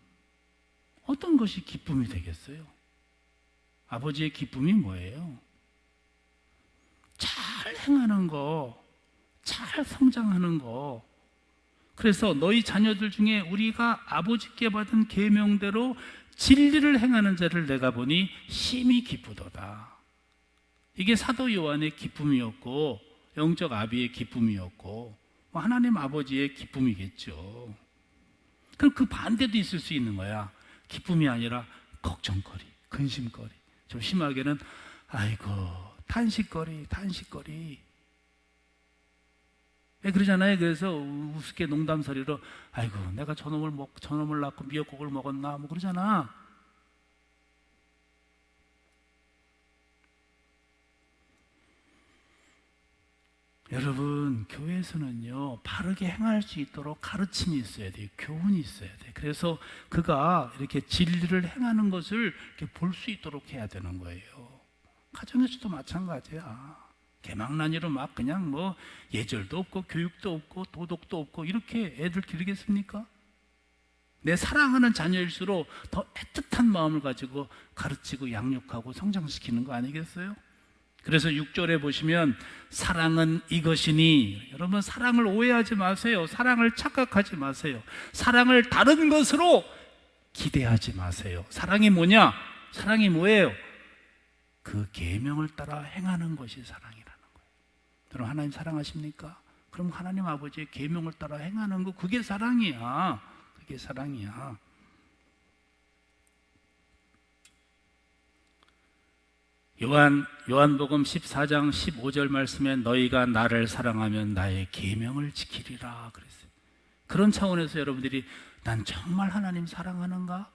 어떤 것이 기쁨이 되겠어요? 아버지의 기쁨이 뭐예요? 잘 행하는 거, 잘 성장하는 거. 그래서 너희 자녀들 중에 우리가 아버지께 받은 계명대로 진리를 행하는 자를 내가 보니 심히 기쁘도다. 이게 사도 요한의 기쁨이었고 영적 아비의 기쁨이었고 하나님 아버지의 기쁨이겠죠. 그럼 그 반대도 있을 수 있는 거야. 기쁨이 아니라 걱정거리, 근심거리. 좀 심하게는 아이고 탄식거리. 그러잖아요. 그래서 우습게 농담소리로 아이고 내가 저놈을 낳고 미역국을 먹었나 뭐 그러잖아. 여러분 교회에서는요 바르게 행할 수 있도록 가르침이 있어야 돼요. 교훈이 있어야 돼. 그래서 그가 이렇게 진리를 행하는 것을 이렇게 볼 수 있도록 해야 되는 거예요. 가정에서도 마찬가지야. 개망난이로 막 그냥 뭐 예절도 없고 교육도 없고 도덕도 없고 이렇게 애들 기르겠습니까? 내 사랑하는 자녀일수록 더 애틋한 마음을 가지고 가르치고 양육하고 성장시키는 거 아니겠어요? 그래서 6절에 보시면 사랑은 이것이니, 여러분 사랑을 오해하지 마세요. 사랑을 착각하지 마세요. 사랑을 다른 것으로 기대하지 마세요. 사랑이 뭐냐? 사랑이 뭐예요? 그 계명을 따라 행하는 것이 사랑이라는 거예요. 여러분 하나님 사랑하십니까? 그럼 하나님 아버지의 계명을 따라 행하는 거 그게 사랑이야. 그게 사랑이야. 요한복음 14장 15절 말씀에 너희가 나를 사랑하면 나의 계명을 지키리라 그랬어요. 그런 차원에서 여러분들이 난 정말 하나님 사랑하는가?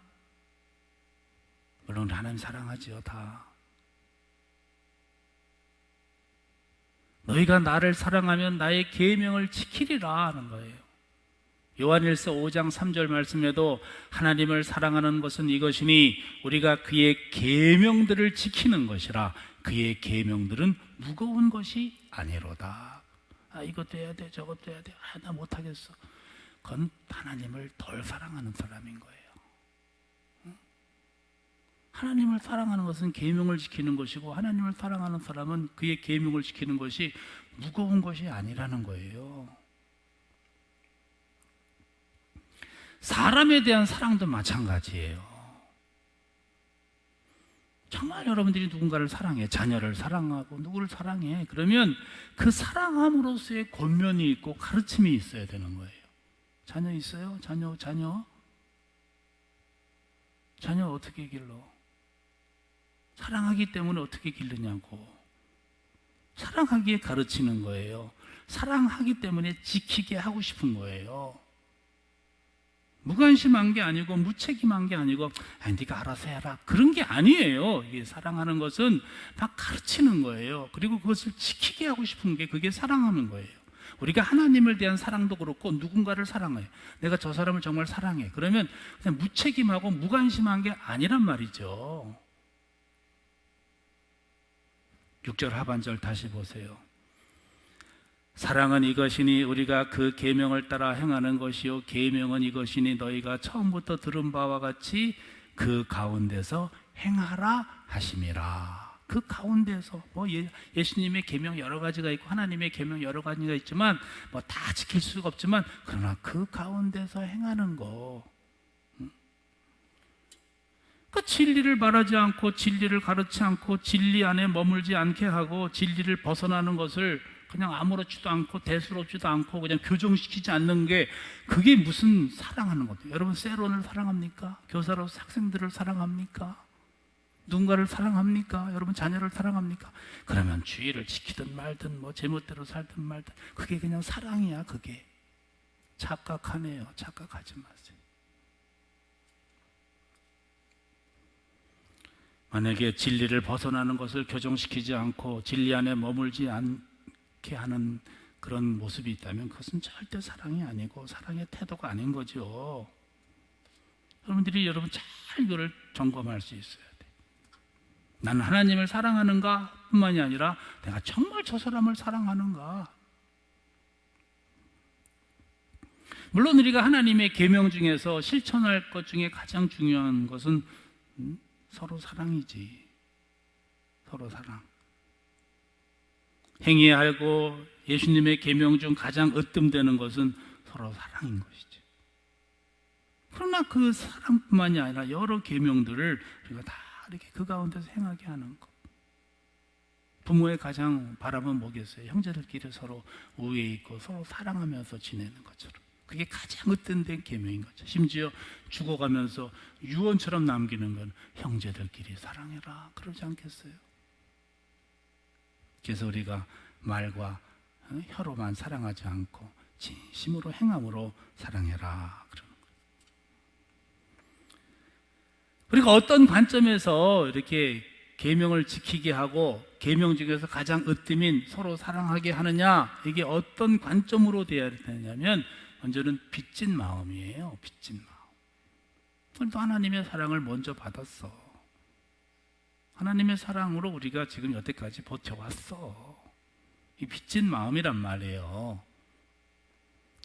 물론 하나님 사랑하지요 다. 너희가 나를 사랑하면 나의 계명을 지키리라 하는 거예요. 요한일서 5장 3절 말씀에도 하나님을 사랑하는 것은 이것이니 우리가 그의 계명들을 지키는 것이라. 그의 계명들은 무거운 것이 아니로다. 이것도 해야 돼 저것도 해야 돼. 나 못하겠어. 그건 하나님을 덜 사랑하는 사람인 거예요. 하나님을 사랑하는 것은 계명을 지키는 것이고 하나님을 사랑하는 사람은 그의 계명을 지키는 것이 무거운 것이 아니라는 거예요. 사람에 대한 사랑도 마찬가지예요. 정말 여러분들이 누군가를 사랑해, 자녀를 사랑하고 누구를 사랑해, 그러면 그 사랑함으로써의 권면이 있고 가르침이 있어야 되는 거예요. 자녀 있어요? 자녀 어떻게 길러? 사랑하기 때문에 어떻게 기르냐고. 사랑하기에 가르치는 거예요. 사랑하기 때문에 지키게 하고 싶은 거예요. 무관심한 게 아니고 무책임한 게 아니고 네가 알아서 해라 그런 게 아니에요. 이게 사랑하는 것은 막 가르치는 거예요. 그리고 그것을 지키게 하고 싶은 게 그게 사랑하는 거예요. 우리가 하나님을 대한 사랑도 그렇고 누군가를 사랑해. 내가 저 사람을 정말 사랑해. 그러면 그냥 무책임하고 무관심한 게 아니란 말이죠. 6절 하반절 다시 보세요. 사랑은 이것이니 우리가 그 계명을 따라 행하는 것이요 계명은 이것이니 너희가 처음부터 들은 바와 같이 그 가운데서 행하라 하심이라. 그 가운데서 예수님의 계명 여러 가지가 있고 하나님의 계명 여러 가지가 있지만 다 지킬 수가 없지만 그러나 그 가운데서 행하는 거. 그 진리를 말하지 않고 진리를 가르치 않고 진리 안에 머물지 않게 하고 진리를 벗어나는 것을 그냥 아무렇지도 않고 대수롭지도 않고 그냥 교정시키지 않는 게 그게 무슨 사랑하는 거예요? 여러분 세론을 사랑합니까? 교사로서 학생들을 사랑합니까? 누군가를 사랑합니까? 여러분 자녀를 사랑합니까? 그러면 주의를 지키든 말든 뭐 제멋대로 살든 말든 그게 그냥 사랑이야. 그게 착각하네요. 착각하지 마세요. 만약에 진리를 벗어나는 것을 교정시키지 않고 진리 안에 머물지 않게 하는 그런 모습이 있다면 그것은 절대 사랑이 아니고 사랑의 태도가 아닌 거죠. 여러분들이 잘 이거를 점검할 수 있어야 돼. 나는 하나님을 사랑하는가 뿐만이 아니라 내가 정말 저 사람을 사랑하는가. 물론 우리가 하나님의 계명 중에서 실천할 것 중에 가장 중요한 것은 서로 사랑이지. 서로 사랑. 행해야 하고 예수님의 계명 중 가장 으뜸되는 것은 서로 사랑인 것이지. 그러나 그 사랑뿐만이 아니라 여러 계명들을 우리가 다 이렇게 그 가운데서 행하게 하는 것. 부모의 가장 바람은 뭐겠어요? 형제들끼리 서로 우애에 있고 서로 사랑하면서 지내는 것처럼. 그게 가장 으뜸된 계명인 거죠. 심지어 죽어가면서 유언처럼 남기는 건 형제들끼리 사랑해라 그러지 않겠어요? 그래서 우리가 말과 혀로만 사랑하지 않고 진심으로 행함으로 사랑해라 그러는 거예요. 우리가 어떤 관점에서 이렇게 계명을 지키게 하고 계명 중에서 가장 으뜸인 서로 사랑하게 하느냐, 이게 어떤 관점으로 되어야 되냐면 먼저는 빚진 마음이에요. 빚진 마음. 우리도 하나님의 사랑을 먼저 받았어. 하나님의 사랑으로 우리가 지금 여태까지 버텨왔어. 이 빚진 마음이란 말이에요.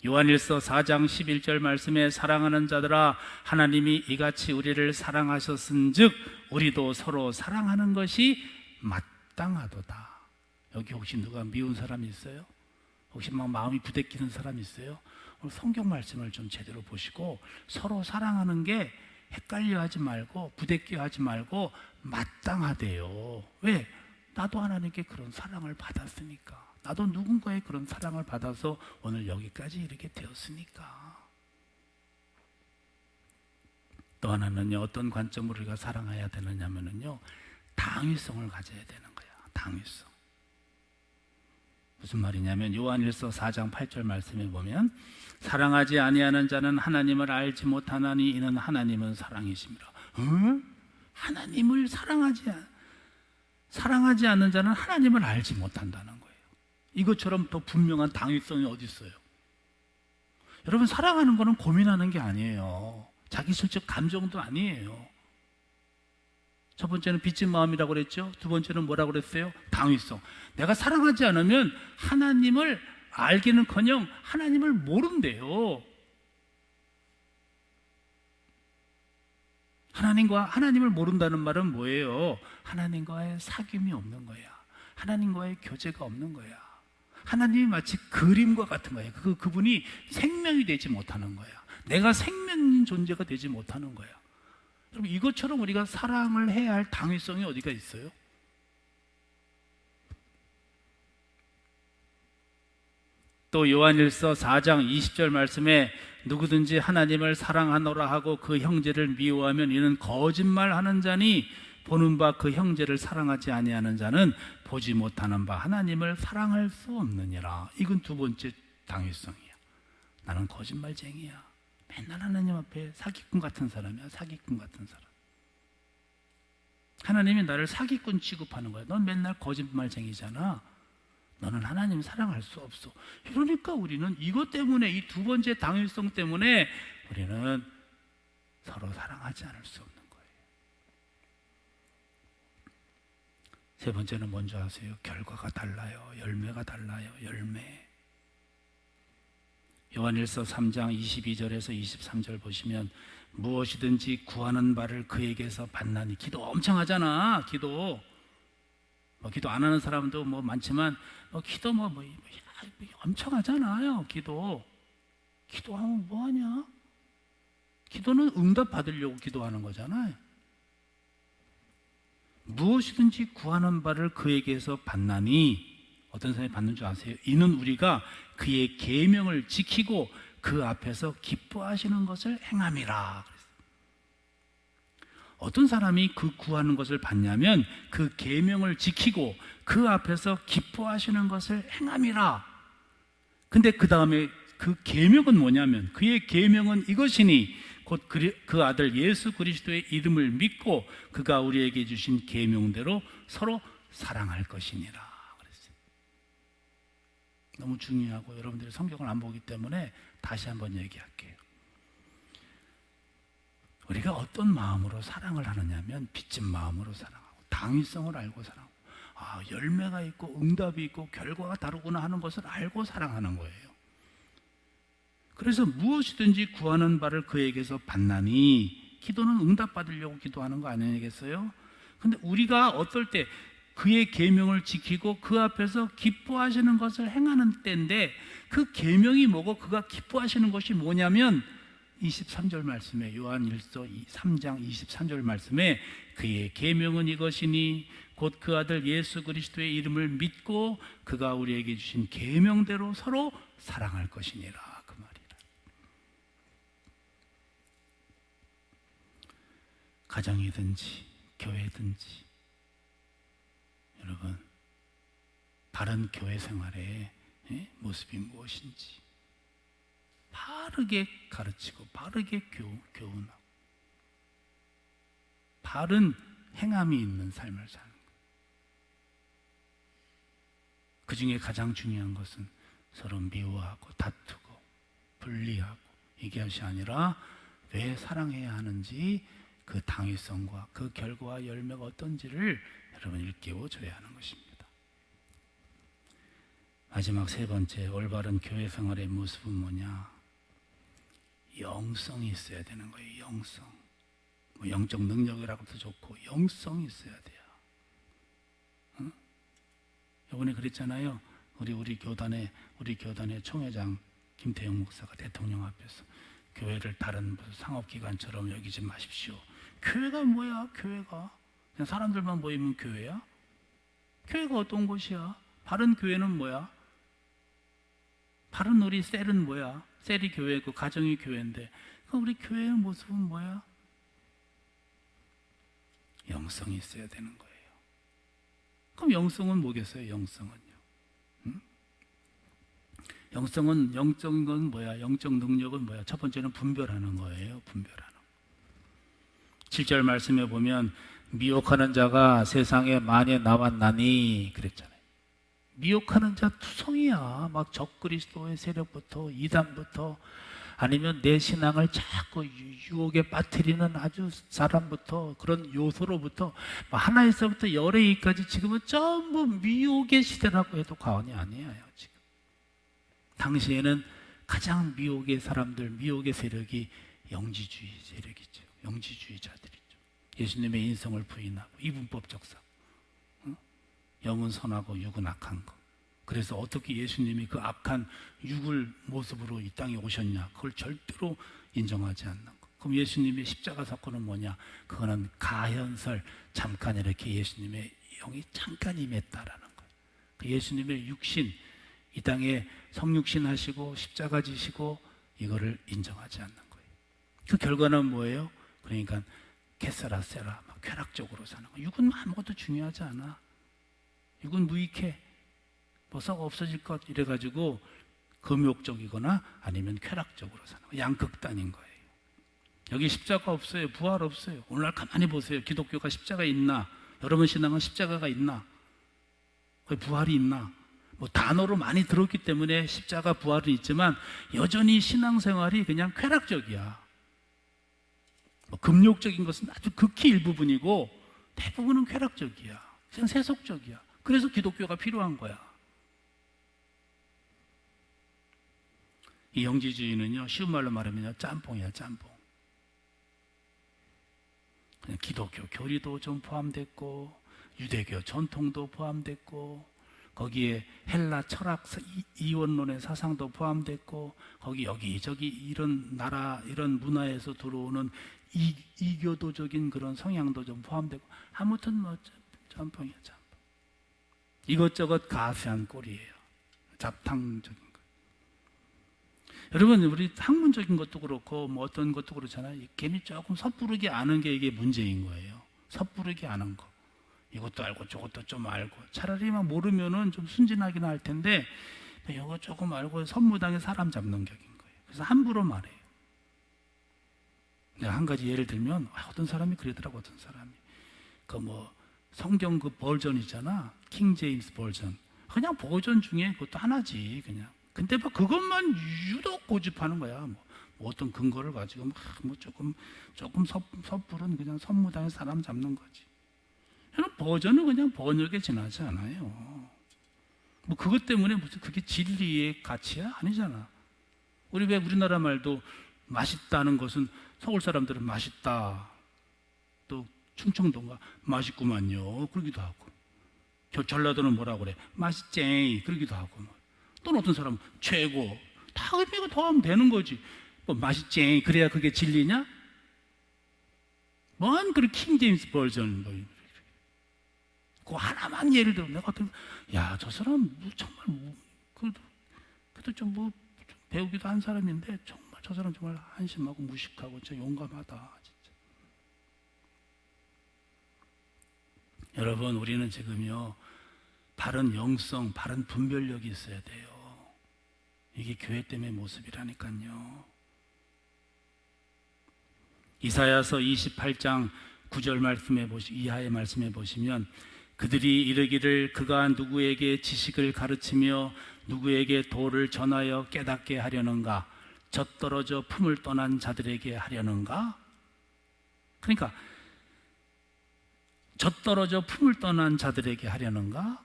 요한일서 4장 11절 말씀에 사랑하는 자들아 하나님이 이같이 우리를 사랑하셨은즉 우리도 서로 사랑하는 것이 마땅하도다. 여기 혹시 누가 미운 사람이 있어요? 혹시 막 마음이 부대끼는 사람이 있어요? 오늘 성경 말씀을 좀 제대로 보시고 서로 사랑하는 게 헷갈려하지 말고 부대끼하지 말고 마땅하대요. 왜? 나도 하나님께 그런 사랑을 받았으니까. 나도 누군가의 그런 사랑을 받아서 오늘 여기까지 이렇게 되었으니까. 또 하나는요, 어떤 관점으로 우리가 사랑해야 되느냐면요, 당위성을 가져야 되는 거야. 당위성. 무슨 말이냐면 요한일서 4장 8절 말씀에 보면 사랑하지 아니하는 자는 하나님을 알지 못하나니 이는 하나님은 사랑이심이라. 하나님을 사랑하지 않는 자는 하나님을 알지 못한다는 거예요. 이것처럼 더 분명한 당위성이 어디 있어요? 여러분, 사랑하는 거는 고민하는 게 아니에요. 자기 실적 감정도 아니에요. 첫 번째는 빚진 마음이라고 그랬죠. 두 번째는 뭐라고 그랬어요? 당위성. 내가 사랑하지 않으면 하나님을 알기는커녕 하나님을 모른대요. 하나님을 모른다는 말은 뭐예요? 하나님과의 사귐이 없는 거야. 하나님과의 교제가 없는 거야. 하나님이 마치 그림과 같은 거예요. 그분이 생명이 되지 못하는 거야. 내가 생명인 존재가 되지 못하는 거야. 여러분, 이것처럼 우리가 사랑을 해야 할 당위성이 어디가 있어요? 또 요한일서 4장 20절 말씀에 누구든지 하나님을 사랑하노라 하고 그 형제를 미워하면 이는 거짓말하는 자니 보는 바 그 형제를 사랑하지 아니하는 자는 보지 못하는 바 하나님을 사랑할 수 없느니라. 이건 두 번째 당위성이야. 나는 거짓말쟁이야. 맨날 하나님 앞에 사기꾼 같은 사람이야. 사기꾼 같은 사람. 하나님이 나를 사기꾼 취급하는 거야. 넌 맨날 거짓말쟁이잖아. 너는 하나님 사랑할 수 없어. 이러니까 우리는 이것 때문에, 이 두 번째 당위성 때문에 우리는 서로 사랑하지 않을 수 없는 거예요. 세 번째는 뭔지 아세요? 결과가 달라요. 열매가 달라요. 열매. 요한일서 3장 22절에서 23절 보시면 무엇이든지 구하는 바를 그에게서 받나니. 기도 엄청 하잖아. 기도 안 하는 사람도 많지만 기도 엄청 하잖아요. 기도하면 뭐하냐? 기도는 응답 받으려고 기도하는 거잖아요. 무엇이든지 구하는 바를 그에게서 받나니, 어떤 사람이 받는 줄 아세요? 이는 우리가 그의 계명을 지키고 그 앞에서 기뻐하시는 것을 행함이라. 어떤 사람이 그 구하는 것을 받냐면 그 계명을 지키고 그 앞에서 기뻐하시는 것을 행함이라. 근데 그 다음에 그 계명은 뭐냐면, 그의 계명은 이것이니 곧 그 아들 예수 그리스도의 이름을 믿고 그가 우리에게 주신 계명대로 서로 사랑할 것이니라 그랬어요. 너무 중요하고 여러분들이 성경을 안 보기 때문에 다시 한번 얘기할게요. 우리가 어떤 마음으로 사랑을 하느냐면 빚진 마음으로 사랑하고 당위성을 알고 사랑하고, 열매가 있고 응답이 있고 결과가 다르구나 하는 것을 알고 사랑하는 거예요. 그래서 무엇이든지 구하는 바를 그에게서 받나니, 기도는 응답받으려고 기도하는 거 아니겠어요? 근데 우리가 어떨 때 그의 계명을 지키고 그 앞에서 기뻐하시는 것을 행하는 때인데, 그 계명이 뭐고 그가 기뻐하시는 것이 뭐냐면 23절 말씀에, 요한일서 3장 23절 말씀에 그의 계명은 이것이니 곧 그 아들 예수 그리스도의 이름을 믿고 그가 우리에게 주신 계명대로 서로 사랑할 것이니라, 그 말이라. 가정이든지 교회든지, 여러분 바른 교회 생활의 모습이 무엇인지 바르게 가르치고 바르게 교훈하고 바른 행함이 있는 삶을 사는 거예요. 그 중에 가장 중요한 것은 서로 미워하고 다투고 분리하고 이것이 아니라 왜 사랑해야 하는지, 그 당위성과 그 결과와 열매가 어떤지를 여러분 일깨워줘야 하는 것입니다. 마지막 세 번째, 올바른 교회 생활의 모습은 뭐냐? 영성이 있어야 되는 거예요. 영성. 영적 능력이라고도 좋고 영성이 있어야 돼요. 응? 이번에 그랬잖아요. 우리 교단의 총회장 김태형 목사가 대통령 앞에서 교회를 다른 상업기관처럼 여기지 마십시오. 교회가 뭐야? 교회가 그냥 사람들만 모이면 교회야? 교회가 어떤 곳이야? 바른 교회는 뭐야? 바른 우리 셀은 뭐야? 셀이 교회고 가정이 교회인데, 그럼 우리 교회의 모습은 뭐야? 영성이 있어야 되는 거예요. 그럼 영성은 뭐겠어요? 영성은요, 응? 영성은, 영적인 건 뭐야? 영적 능력은 뭐야? 첫 번째는 분별하는 거예요. 분별하는 거. 7절 말씀에 보면 미혹하는 자가 세상에 많이 나왔나니 그랬잖아요. 미혹하는 자 투성이야. 막 적그리스도의 세력부터 이단부터, 아니면 내 신앙을 자꾸 유혹에 빠뜨리는 아주 사람부터, 그런 요소로부터 하나에서부터 열애이까지 지금은 전부 미혹의 시대라고 해도 과언이 아니에요. 지금 당시에는 가장 미혹의 사람들, 미혹의 세력이 영지주의 세력이죠. 영지주의자들이죠. 예수님의 인성을 부인하고 이분법적 사고, 영은 선하고 육은 악한 거. 그래서 어떻게 예수님이 그 악한 육을 모습으로 이 땅에 오셨냐, 그걸 절대로 인정하지 않는 거. 그럼 예수님의 십자가 사건은 뭐냐? 그거는 가현설, 잠깐 이렇게 예수님의 영이 잠깐 임했다라는 거예요. 그 예수님의 육신, 이 땅에 성육신 하시고 십자가 지시고 이거를 인정하지 않는 거예요. 그 결과는 뭐예요? 그러니까 게세라세라, 막 쾌락적으로 사는 거. 육은 아무것도 중요하지 않아. 육은 무익해. 뭐 썩 없어질 것 이래가지고 금욕적이거나 아니면 쾌락적으로 사는 거. 양극단인 거예요. 여기 십자가 없어요. 부활 없어요. 오늘날 가만히 보세요. 기독교가 십자가 있나? 여러분 신앙은 십자가가 있나? 부활이 있나? 뭐 단어로 많이 들었기 때문에 십자가 부활은 있지만 여전히 신앙생활이 그냥 쾌락적이야. 뭐 금욕적인 것은 아주 극히 일부분이고 대부분은 쾌락적이야. 그냥 세속적이야. 그래서 기독교가 필요한 거야. 이 영지주의는요, 쉬운 말로 말하면 짬뽕이야, 짬뽕. 그냥 기독교 교리도 좀 포함됐고 유대교 전통도 포함됐고 거기에 헬라 철학 이원론의 사상도 포함됐고 거기 여기저기 이런 나라 이런 문화에서 들어오는 이교도적인 그런 성향도 좀 포함되고 아무튼 뭐 짬뽕이야 짬뽕. 이것저것 가세한 꼴이에요. 잡탕적인 거. 여러분 우리 학문적인 것도 그렇고 뭐 어떤 것도 그렇잖아요. 괜히 조금 섣부르게 아는 게 이게 문제인 거예요. 섣부르게 아는 거. 이것도 알고 저것도 좀 알고 차라리 막 모르면은 좀 순진하긴 할 텐데 이거 조금 알고 선무당에 사람 잡는 격인 거예요. 그래서 함부로 말해요. 내가 한 가지 예를 들면 어떤 사람이 그러더라고. 어떤 사람이 그 뭐 성경 그 버전이잖아. 킹 제임스 버전. 그냥 버전 중에 그것도 하나지 그냥. 근데 막 그것만 유독 고집하는 거야. 뭐 어떤 근거를 가지고 뭐 조금 섣부른 그냥 선무당에 사람 잡는 거지. 버전은 그냥 번역에 지나지 않아요. 뭐 그것 때문에 무슨 그게 진리의 가치야? 아니잖아. 우리 왜 우리나라 말도 맛있다는 것은 서울 사람들은 맛있다. 또 충청도가 맛있구만요. 그러기도 하고. 전라도는 뭐라 그래? 맛있쟁이. 그러기도 하고. 또 어떤 사람은 최고. 다 의미가 더하면 되는 거지. 뭐 맛있쟁이. 그래야 그게 진리냐? 뭔 그런 킹 제임스 버전 뭐. 그 하나만 예를 들어 내가 야, 저 사람 정말 그래도 좀 배우기도 한 사람인데 정말 저 사람 정말 한심하고 무식하고 진짜 용감하다 진짜. 여러분 우리는 지금요 바른 영성, 바른 분별력이 있어야 돼요. 이게 교회 때문에 모습이라니까요. 이사야서 28장 9절 말씀해 이하의 말씀해 보시면 그들이 이르기를 그가 누구에게 지식을 가르치며 누구에게 도를 전하여 깨닫게 하려는가? 젖떨어져 품을 떠난 자들에게 하려는가? 그러니까 젖떨어져 품을 떠난 자들에게 하려는가?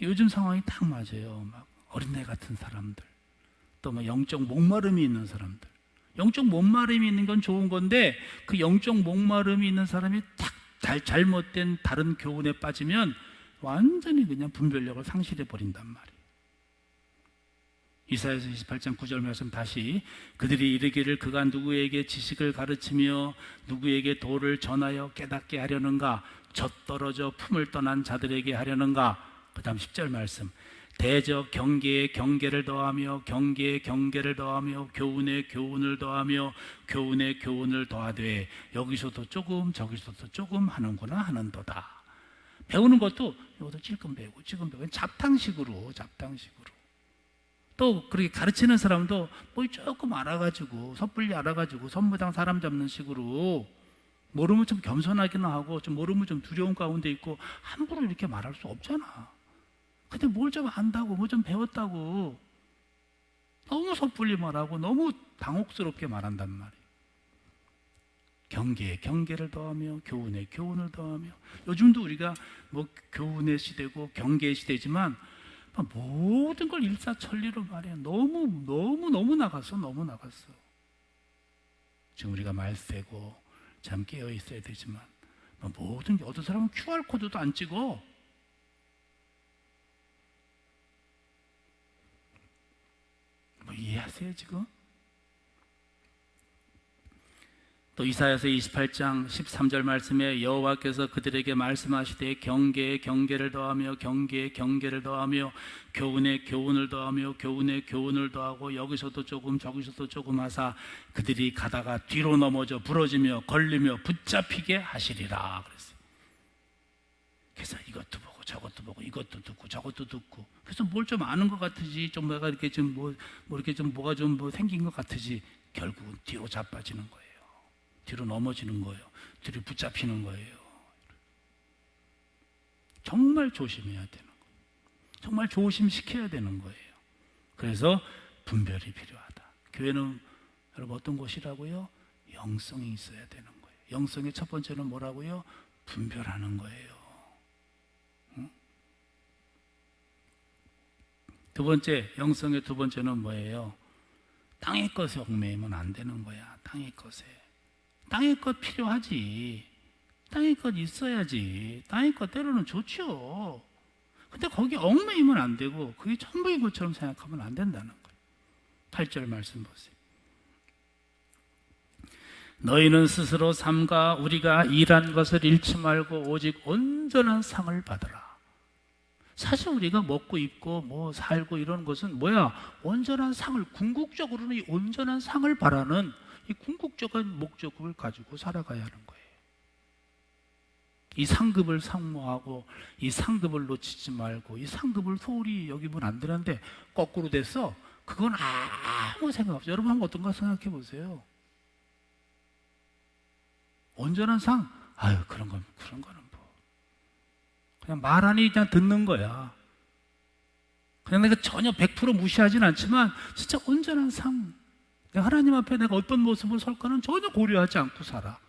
요즘 상황이 딱 맞아요. 막 어린애 같은 사람들, 또 뭐 영적 목마름이 있는 사람들. 영적 목마름이 있는 건 좋은 건데 그 영적 목마름이 있는 사람이 딱 잘못된 다른 교훈에 빠지면 완전히 그냥 분별력을 상실해 버린단 말이에요. 이사야서 28장 9절 말씀 다시 그들이 이르기를 그가 누구에게 지식을 가르치며 누구에게 도를 전하여 깨닫게 하려는가? 젖떨어져 품을 떠난 자들에게 하려는가? 그 다음 10절 말씀 대적 경계에 경계를 더하며 경계에 경계를 더하며 교훈에 교훈을 더하며 교훈에 교훈을 더하되 여기서도 조금 저기서도 조금 하는구나 하는도다. 배우는 것도 이것도 찔끔 배우고 찔끔 배우고 잡탕식으로 또 그렇게 가르치는 사람도 뭐 조금 알아가지고 섣불리 알아가지고 선무당 사람 잡는 식으로 모르면 좀 겸손하기는 하고 좀 모르면 좀 두려운 가운데 있고 함부로 이렇게 말할 수 없잖아. 근데 뭘 좀 안다고 뭐 좀 배웠다고 너무 섣불리 말하고 너무 당혹스럽게 말한단 말이에요. 경계에 경계를 더하며 교훈에 교훈을 더하며 요즘도 우리가 뭐 교훈의 시대고 경계의 시대지만 모든 걸 일사천리로 말해. 너무 나갔어. 지금 우리가 말세고 참 깨어 있어야 되지만 모든 게 어떤 사람은 QR코드도 안 찍어. 뭐 이해하세요 지금? 또 이사야서 28장 13절 말씀에 여호와께서 그들에게 말씀하시되 경계에 경계를 더하며 경계에 경계를 더하며 교훈에 교훈을 더하며 교훈에 교훈을 더하고 여기서도 조금 저기서도 조금 하사 그들이 가다가 뒤로 넘어져 부러지며 걸리며 붙잡히게 하시리라 그랬어요. 그래서 이것도 보고 저것도 보고 이것도 듣고 저것도 듣고 그래서 뭘 좀 아는 것 같으지 좀 내가 이렇게 좀 뭐 이렇게 좀 뭐가 좀 뭐 생긴 것 같으지 결국은 뒤로 자빠지는 거예요. 뒤로 넘어지는 거예요. 뒤로 붙잡히는 거예요. 정말 조심해야 되는 거예요. 정말 조심시켜야 되는 거예요. 그래서 분별이 필요하다. 교회는 여러분 어떤 곳이라고요? 영성이 있어야 되는 거예요. 영성의 첫 번째는 뭐라고요? 분별하는 거예요. 응? 두 번째, 영성의 두 번째는 뭐예요? 땅의 것에 얽매이면 안 되는 거야. 땅의 것에. 땅의 것 필요하지. 땅의 것 있어야지. 땅의 것 때로는 좋죠. 근데 거기 얽매이면 안 되고 그게 전부인 것처럼 생각하면 안 된다는 거예요. 8절 말씀 보세요. 너희는 스스로 삼가 우리가 일한 것을 잃지 말고 오직 온전한 상을 받으라. 사실 우리가 먹고 입고 뭐 살고 이런 것은 뭐야? 온전한 상을, 궁극적으로는 이 온전한 상을 바라는 이 궁극적인 목적을 가지고 살아가야 하는 거예요. 이 상급을 상모하고 이 상급을 놓치지 말고 이 상급을 소홀히 여기면 안 되는데 거꾸로 됐어. 그건 아무 생각 없어요. 여러분 한번 어떤가 생각해 보세요. 온전한 상? 아유 그런 거는 뭐 그냥 말하니 그냥 듣는 거야. 그냥 내가 전혀 100% 무시하진 않지만 진짜 온전한 상. 내가 하나님 앞에 내가 어떤 모습을 설까는 전혀 고려하지 않고 살아.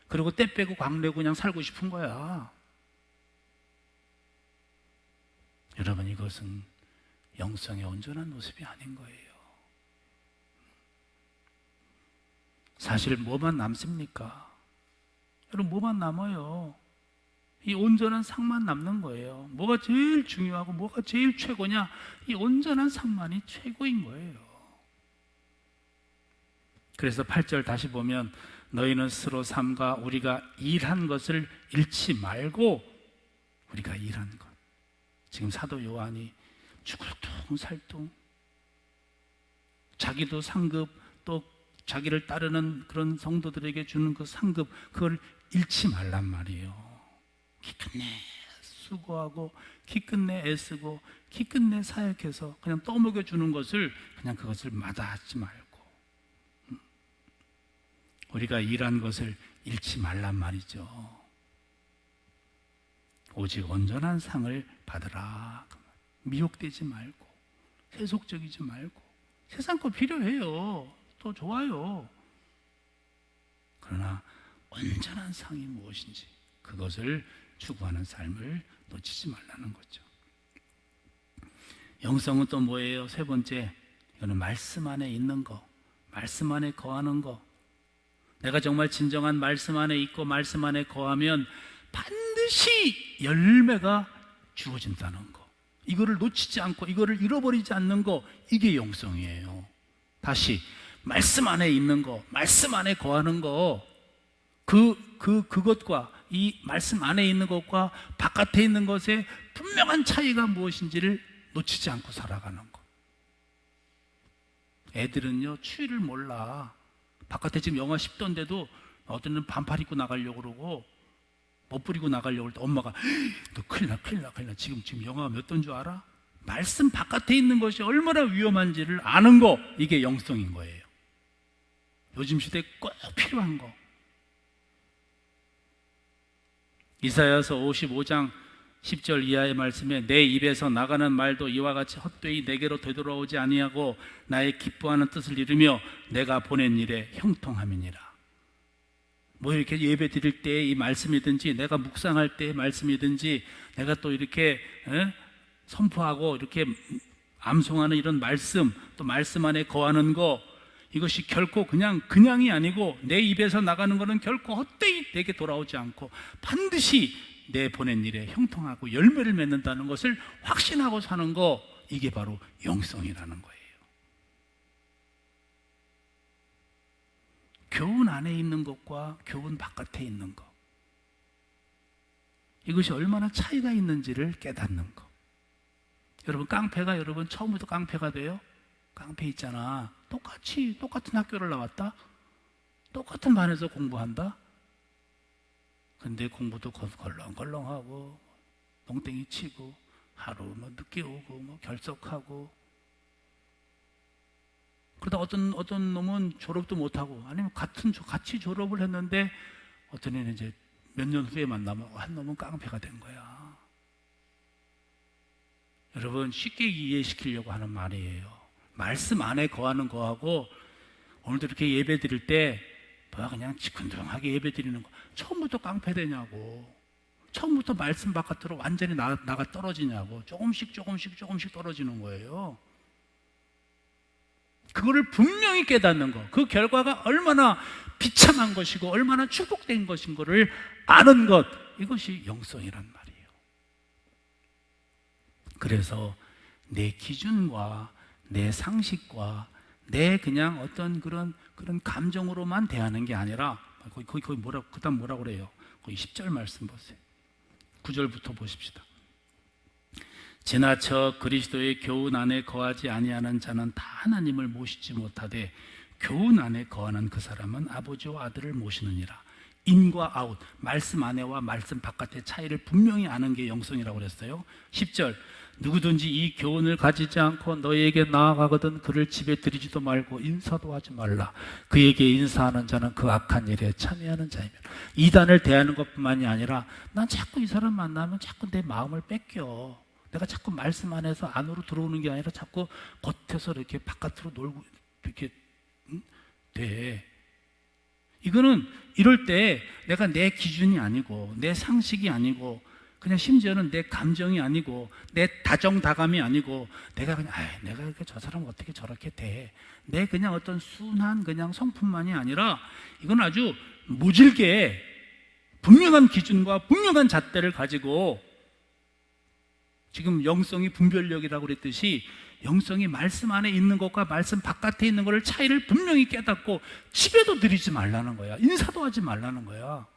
그리고 때 빼고 광내고 그냥 살고 싶은 거야. 여러분 이것은 영성의 온전한 모습이 아닌 거예요. 사실 뭐만 남습니까? 여러분 뭐만 남아요? 이 온전한 상만 남는 거예요. 뭐가 제일 중요하고 뭐가 제일 최고냐? 이 온전한 상만이 최고인 거예요. 그래서 8절 다시 보면 너희는 스스로 삼가 우리가 일한 것을 잃지 말고 우리가 일한 것. 지금 사도 요한이 죽을 둥 살둥 자기도 상급 또 자기를 따르는 그런 성도들에게 주는 그 상급 그걸 잃지 말란 말이에요. 기끝내 수고하고 기끝내 애쓰고 기끝내 사역해서 그냥 떠먹여 주는 것을 그냥 그것을 마다하지 말고 우리가 일한 것을 잃지 말란 말이죠. 오직 온전한 상을 받으라. 미혹되지 말고 세속적이지 말고 세상 거 필요해요. 또 좋아요. 그러나 온전한 상이 무엇인지 그것을 추구하는 삶을 놓치지 말라는 거죠. 영성은 또 뭐예요? 세 번째, 이거는 말씀 안에 있는 거, 말씀 안에 거하는 거. 내가 정말 진정한 말씀 안에 있고 말씀 안에 거하면 반드시 열매가 주어진다는 거. 이거를 놓치지 않고 이거를 잃어버리지 않는 거, 이게 영성이에요. 다시 말씀 안에 있는 거, 말씀 안에 거하는 거, 그것과 이 말씀 안에 있는 것과 바깥에 있는 것의 분명한 차이가 무엇인지를 놓치지 않고 살아가는 거. 애들은요 추위를 몰라. 바깥에 지금 영하 10도인데도 어떤 애는 반팔 입고 나가려고 그러고 못 부리고 나가려고 할 때 엄마가 너 큰일 나 지금 영하가 몇 도인 줄 알아? 말씀 바깥에 있는 것이 얼마나 위험한지를 아는 거, 이게 영성인 거예요. 요즘 시대에 꼭 필요한 거. 이사야서 55장 10절 이하의 말씀에 내 입에서 나가는 말도 이와 같이 헛되이 내게로 되돌아오지 아니하고 나의 기뻐하는 뜻을 이루며 내가 보낸 일에 형통함이니라. 뭐 이렇게 예배 드릴 때 이 말씀이든지 내가 묵상할 때의 말씀이든지 내가 또 이렇게 선포하고 이렇게 암송하는 이런 말씀, 또 말씀 안에 거하는 거, 이것이 결코 그냥이 아니고 내 입에서 나가는 것은 결코 헛되이 내게 돌아오지 않고 반드시 내 보낸 일에 형통하고 열매를 맺는다는 것을 확신하고 사는 거, 이게 바로 영성이라는 거예요. 교훈 안에 있는 것과 교훈 바깥에 있는 것, 이것이 얼마나 차이가 있는지를 깨닫는 것. 여러분 깡패가 여러분 처음부터 깡패가 돼요? 깡패 있잖아. 똑같은 학교를 나왔다. 똑같은 반에서 공부한다. 근데 공부도 걸렁걸렁하고 농땡이 치고 하루 뭐 늦게 오고 뭐 결석하고, 그러다 어떤 놈은 졸업도 못하고, 아니면 같이 졸업을 했는데 어떤 애는 이제 몇 년 후에 만나면 한 놈은 깡패가 된 거야. 여러분 쉽게 이해시키려고 하는 말이에요. 말씀 안에 거하는 거하고 오늘도 이렇게 예배 드릴 때 뭐야 그냥 지근둥하게 예배 드리는 거, 처음부터 깡패 되냐고, 처음부터 말씀 바깥으로 완전히 나가 떨어지냐고, 조금씩 떨어지는 거예요. 그거를 분명히 깨닫는 거, 그 결과가 얼마나 비참한 것이고 얼마나 축복된 것인 거를 아는 것, 이것이 영성이란 말이에요. 그래서 내 기준과 내 상식과 내 그냥 어떤 그런 감정으로만 대하는 게 아니라, 거기 그다음 뭐라 그래요? 거기 10절 말씀 보세요. 9절부터 보십시다. 지나쳐 그리스도의 교훈 안에 거하지 아니하는 자는 다 하나님을 모시지 못하되 교훈 안에 거하는 그 사람은 아버지와 아들을 모시느니라. 인과 아웃, 말씀 안에와 말씀 바깥의 차이를 분명히 아는 게 영성이라고 그랬어요. 10절, 누구든지 이 교훈을 가지지 않고 너희에게 나아가거든 그를 집에 들이지도 말고 인사도 하지 말라. 그에게 인사하는 자는 그 악한 일에 참여하는 자이며. 이단을 대하는 것뿐만이 아니라 난 자꾸 이 사람 만나면 자꾸 내 마음을 뺏겨. 내가 자꾸 말씀 안에서 안으로 들어오는 게 아니라 자꾸 겉에서 이렇게 바깥으로 놀고 이렇게 돼. 이거는 이럴 때 내가 내 기준이 아니고 내 상식이 아니고 그냥 심지어는 내 감정이 아니고 내 다정다감이 아니고 내가 그냥 내가 저 사람 어떻게 저렇게 돼. 내 그냥 어떤 순한 그냥 성품만이 아니라 이건 아주 모질게 분명한 기준과 분명한 잣대를 가지고, 지금 영성이 분별력이라고 그랬듯이 영성이 말씀 안에 있는 것과 말씀 바깥에 있는 것을 차이를 분명히 깨닫고 집에도 들이지 말라는 거야. 인사도 하지 말라는 거야.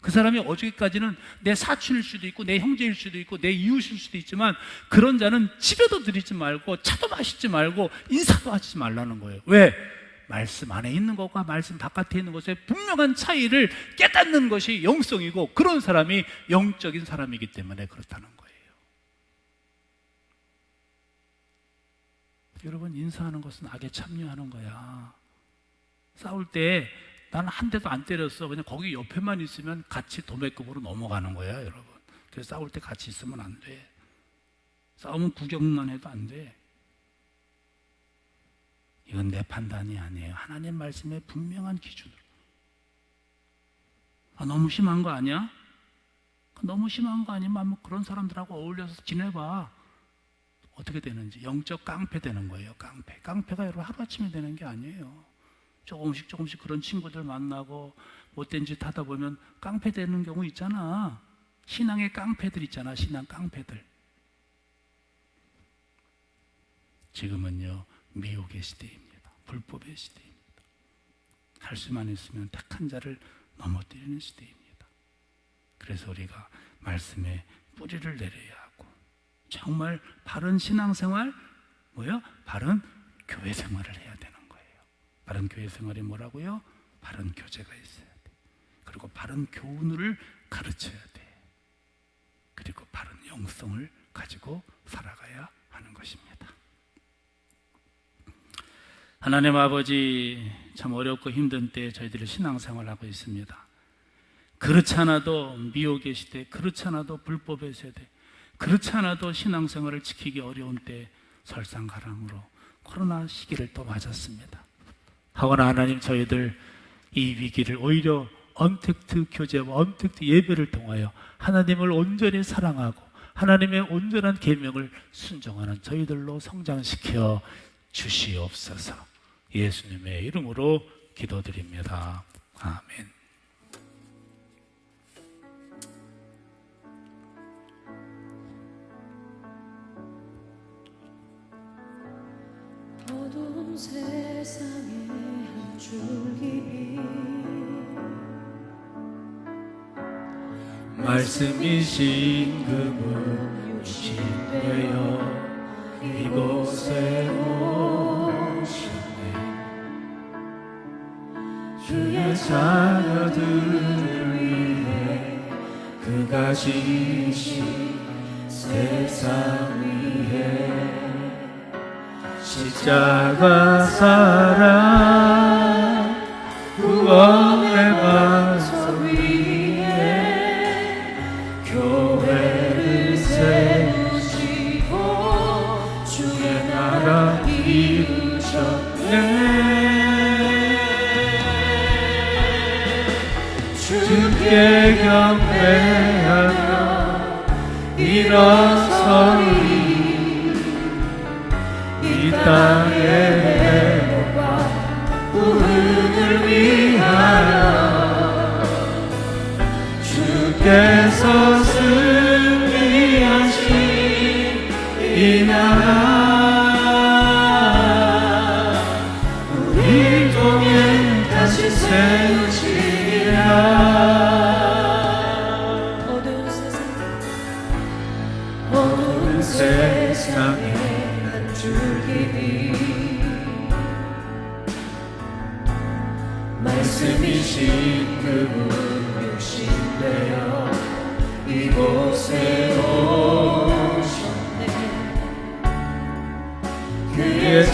그 사람이 어저께까지는 내 사촌일 수도 있고 내 형제일 수도 있고 내 이웃일 수도 있지만 그런 자는 집에도 들이지 말고 차도 마시지 말고 인사도 하지 말라는 거예요. 왜? 말씀 안에 있는 것과 말씀 바깥에 있는 것의 분명한 차이를 깨닫는 것이 영성이고, 그런 사람이 영적인 사람이기 때문에 그렇다는 거예요. 여러분, 인사하는 것은 악에 참여하는 거야. 싸울 때 나는 한 대도 안 때렸어. 그냥 거기 옆에만 있으면 같이 도매급으로 넘어가는 거야, 여러분. 그래서 싸울 때 같이 있으면 안 돼. 싸우면 구경만 해도 안 돼. 이건 내 판단이 아니에요. 하나님 말씀의 분명한 기준으로. 너무 심한 거 아니야? 너무 심한 거 아니면 한번 그런 사람들하고 어울려서 지내봐. 어떻게 되는지. 영적 깡패 되는 거예요. 깡패가 여러분 하루아침에 되는 게 아니에요. 조금씩 그런 친구들 만나고 못된 짓 하다 보면 깡패 되는 경우 있잖아. 신앙의 깡패들 있잖아. 신앙 깡패들. 지금은요, 미혹의 시대입니다. 불법의 시대입니다. 할 수만 있으면 택한 자를 넘어뜨리는 시대입니다. 그래서 우리가 말씀에 뿌리를 내려야 하고, 정말 바른 신앙생활, 바른 교회 생활을 해야 되는 거예요. 바른 교회 생활이 뭐라고요? 바른 교제가 있어야 돼. 그리고 바른 교훈을 가르쳐야 돼. 그리고 바른 영성을 가지고 살아가야 하는 것입니다. 하나님 아버지, 참 어렵고 힘든 때 저희들이 신앙생활을 하고 있습니다. 그렇지 않아도 미혹의 시대, 그렇지 않아도 불법의 세대, 그렇지 않아도 신앙생활을 지키기 어려운 때 설상가랑으로 코로나 시기를 또 맞았습니다. 하거나 하나님, 저희들 이 위기를 오히려 언택트 교제와 언택트 예배를 통하여 하나님을 온전히 사랑하고 하나님의 온전한 계명을 순종하는 저희들로 성장시켜 주시옵소서. 예수님의 이름으로 기도드립니다. 아멘. 어두운 세상에 한 줄기 말씀이신 그분 유신되어 이곳에 오시네. 주의 자녀들을 위해 그가 지신 세상 위에 십자가 사랑 구원의 반석 위에 교회를 세우시고 주의 나라 이루셨네. 주께 경배하며 일어서리. 이 땅의 회복과 부흥을 위하여 주께서 승리하신 이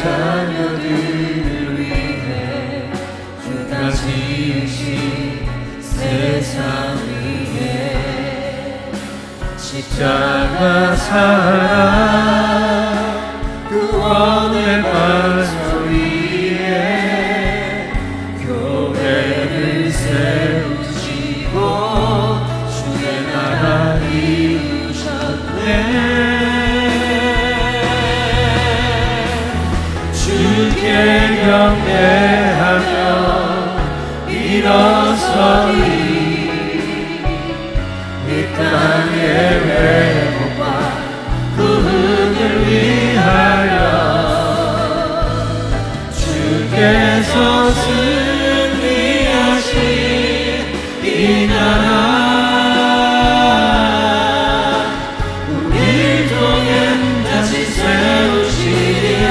자녀들을 위해 주가 지으신 세상 위에 십자가 사랑 구원의 발서 위에 교회를 세우시고 주의 나라 이루셨네. 주께 경배하며 일어서리 이 땅의 회복과 구원을 위하여 주께서 승리하신 이 나라 우릴 통해 다시 세우시리라.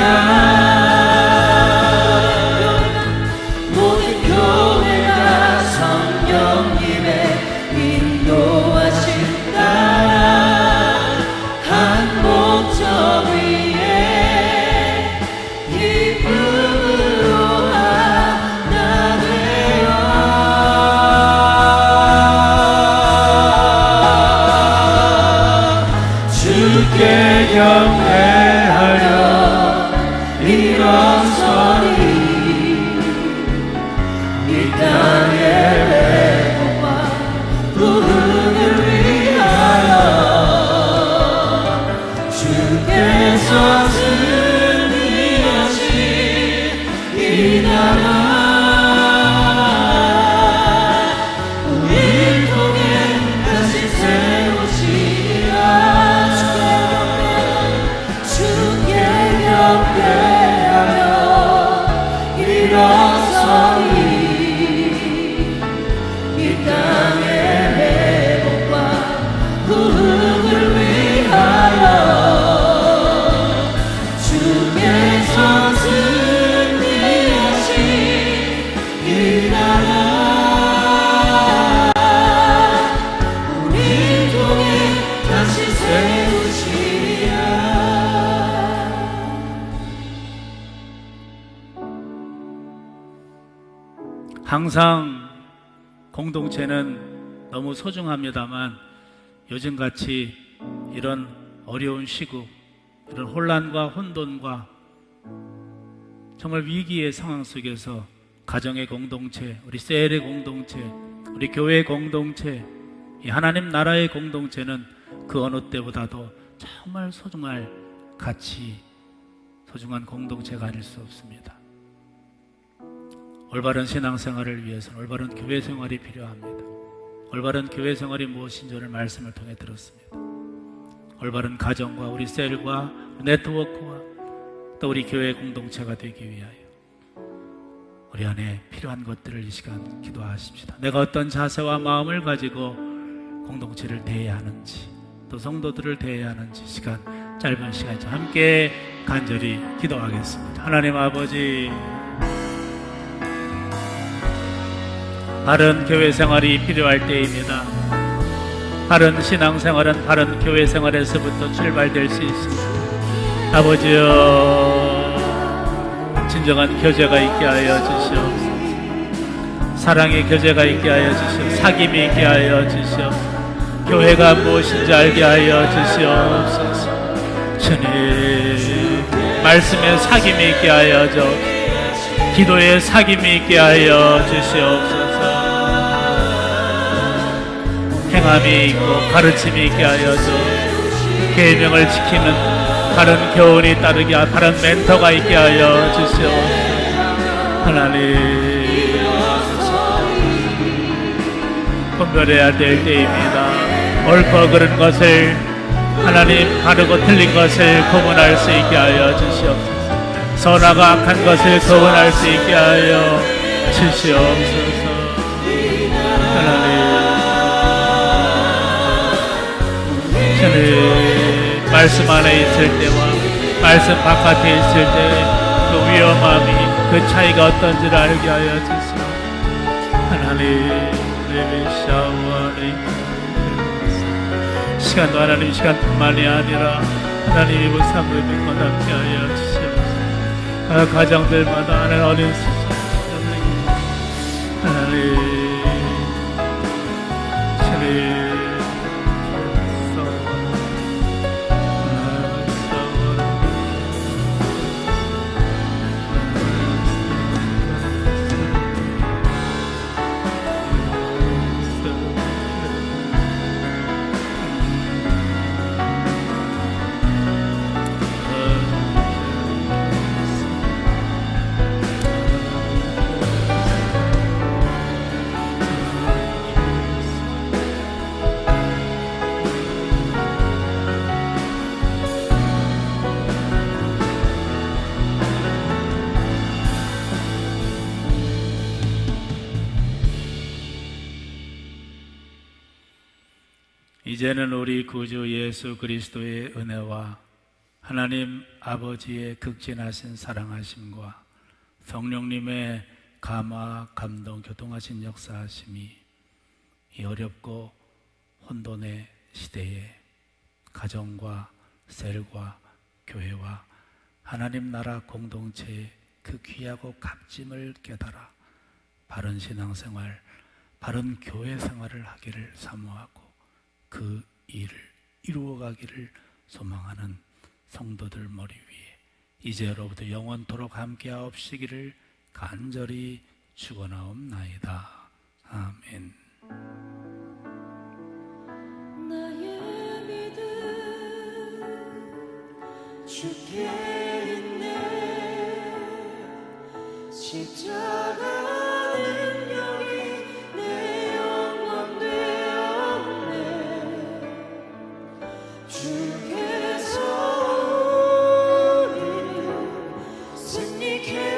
모든 교회가 성령님의 인도하신 나라 한 목적 위에 기쁨으로 하나 되어 주께 경배하여 일어서리 이 땅의 회복과 구원을 위하여 주께서 승리하신 이 나라 우릴 통해 다시 세우시리라. 주께 경배하며 일어서리 이 땅의 회복과 구원을 위하여 주께서 승리하신 이 나라 우릴 통해 다시 세우시리라. 항상 공동체는 너무 소중합니다만 요즘같이 이런 어려운 시국, 이런 혼란과 혼돈과 정말 위기의 상황 속에서 가정의 공동체, 우리 셀의 공동체, 우리 교회의 공동체, 이 하나님 나라의 공동체는 그 어느 때보다도 정말 소중할 가치, 소중한 공동체가 아닐 수 없습니다. 올바른 신앙생활을 위해서는 올바른 교회 생활이 필요합니다. 올바른 교회 생활이 무엇인지 오늘 말씀을 통해 들었습니다. 올바른 가정과 우리 셀과 네트워크와 또 우리 교회 공동체가 되기 위하여 우리 안에 필요한 것들을 이 시간 기도하십시다. 내가 어떤 자세와 마음을 가지고 공동체를 대해야 하는지 또 성도들을 대해야 하는지 짧은 시간 함께 간절히 기도하겠습니다. 하나님 아버지, 바른 교회 생활이 필요할 때입니다. 바른 신앙생활은 바른 교회 생활에서부터 출발될 수 있습니다. 아버지여, 진정한 교제가 있게 하여 주시옵소서. 사랑의 교제가 있게 하여 주시옵소서. 사귐이 있게 하여 주시옵소서. 교회가 무엇인지 알게 하여 주시옵소서. 주님, 말씀의 사귐이 있게 하여 주옵소서. 기도의 사귐이 있게 하여 주시옵소서. 행함이 있고 가르침이 있게 하여 주옵소서. 계명을 지키는 바른 교훈이 따르게 바른 멘토가 있게 하여 주시옵소서. 하나님, 분별해야 될 때입니다. 옳고 그른 것을, 하나님 바르고 틀린 것을 구분할 수 있게 하여 주시옵소서. 선하고 악한 것을 구분할 수 있게 하여 주시옵소서. 하나님, 저는 말씀 안에 있을 때와 말씀 바깥에 있을 때 그 위험함이, 그 차이가 어떤지를 알게 하여 주시옵소서. 하나님, 시간도 하나님 시간뿐만이 아니라 하나님의 무상을 믿고 남게 하여 주시옵소서. 가정들마다 하나님 어린 하나님 이제는 우리 구주 예수 그리스도의 은혜와 하나님 아버지의 극진하신 사랑하심과 성령님의 감화, 감동, 교통하신 역사하심이 이 어렵고 혼돈의 시대에 가정과 셀과 교회와 하나님 나라 공동체의 그 귀하고 값짐을 깨달아 바른 신앙생활, 바른 교회 생활을 하기를 사모하고 그 일을 이루어가기를 소망하는 성도들 머리 위에 이제로부터 영원토록 함께하옵시기를 간절히 축원하옵나이다. 아멘. 나의 믿음 주께 있네. 십자가 능력이 내 영혼 되었네. 주께서 우리를 승리케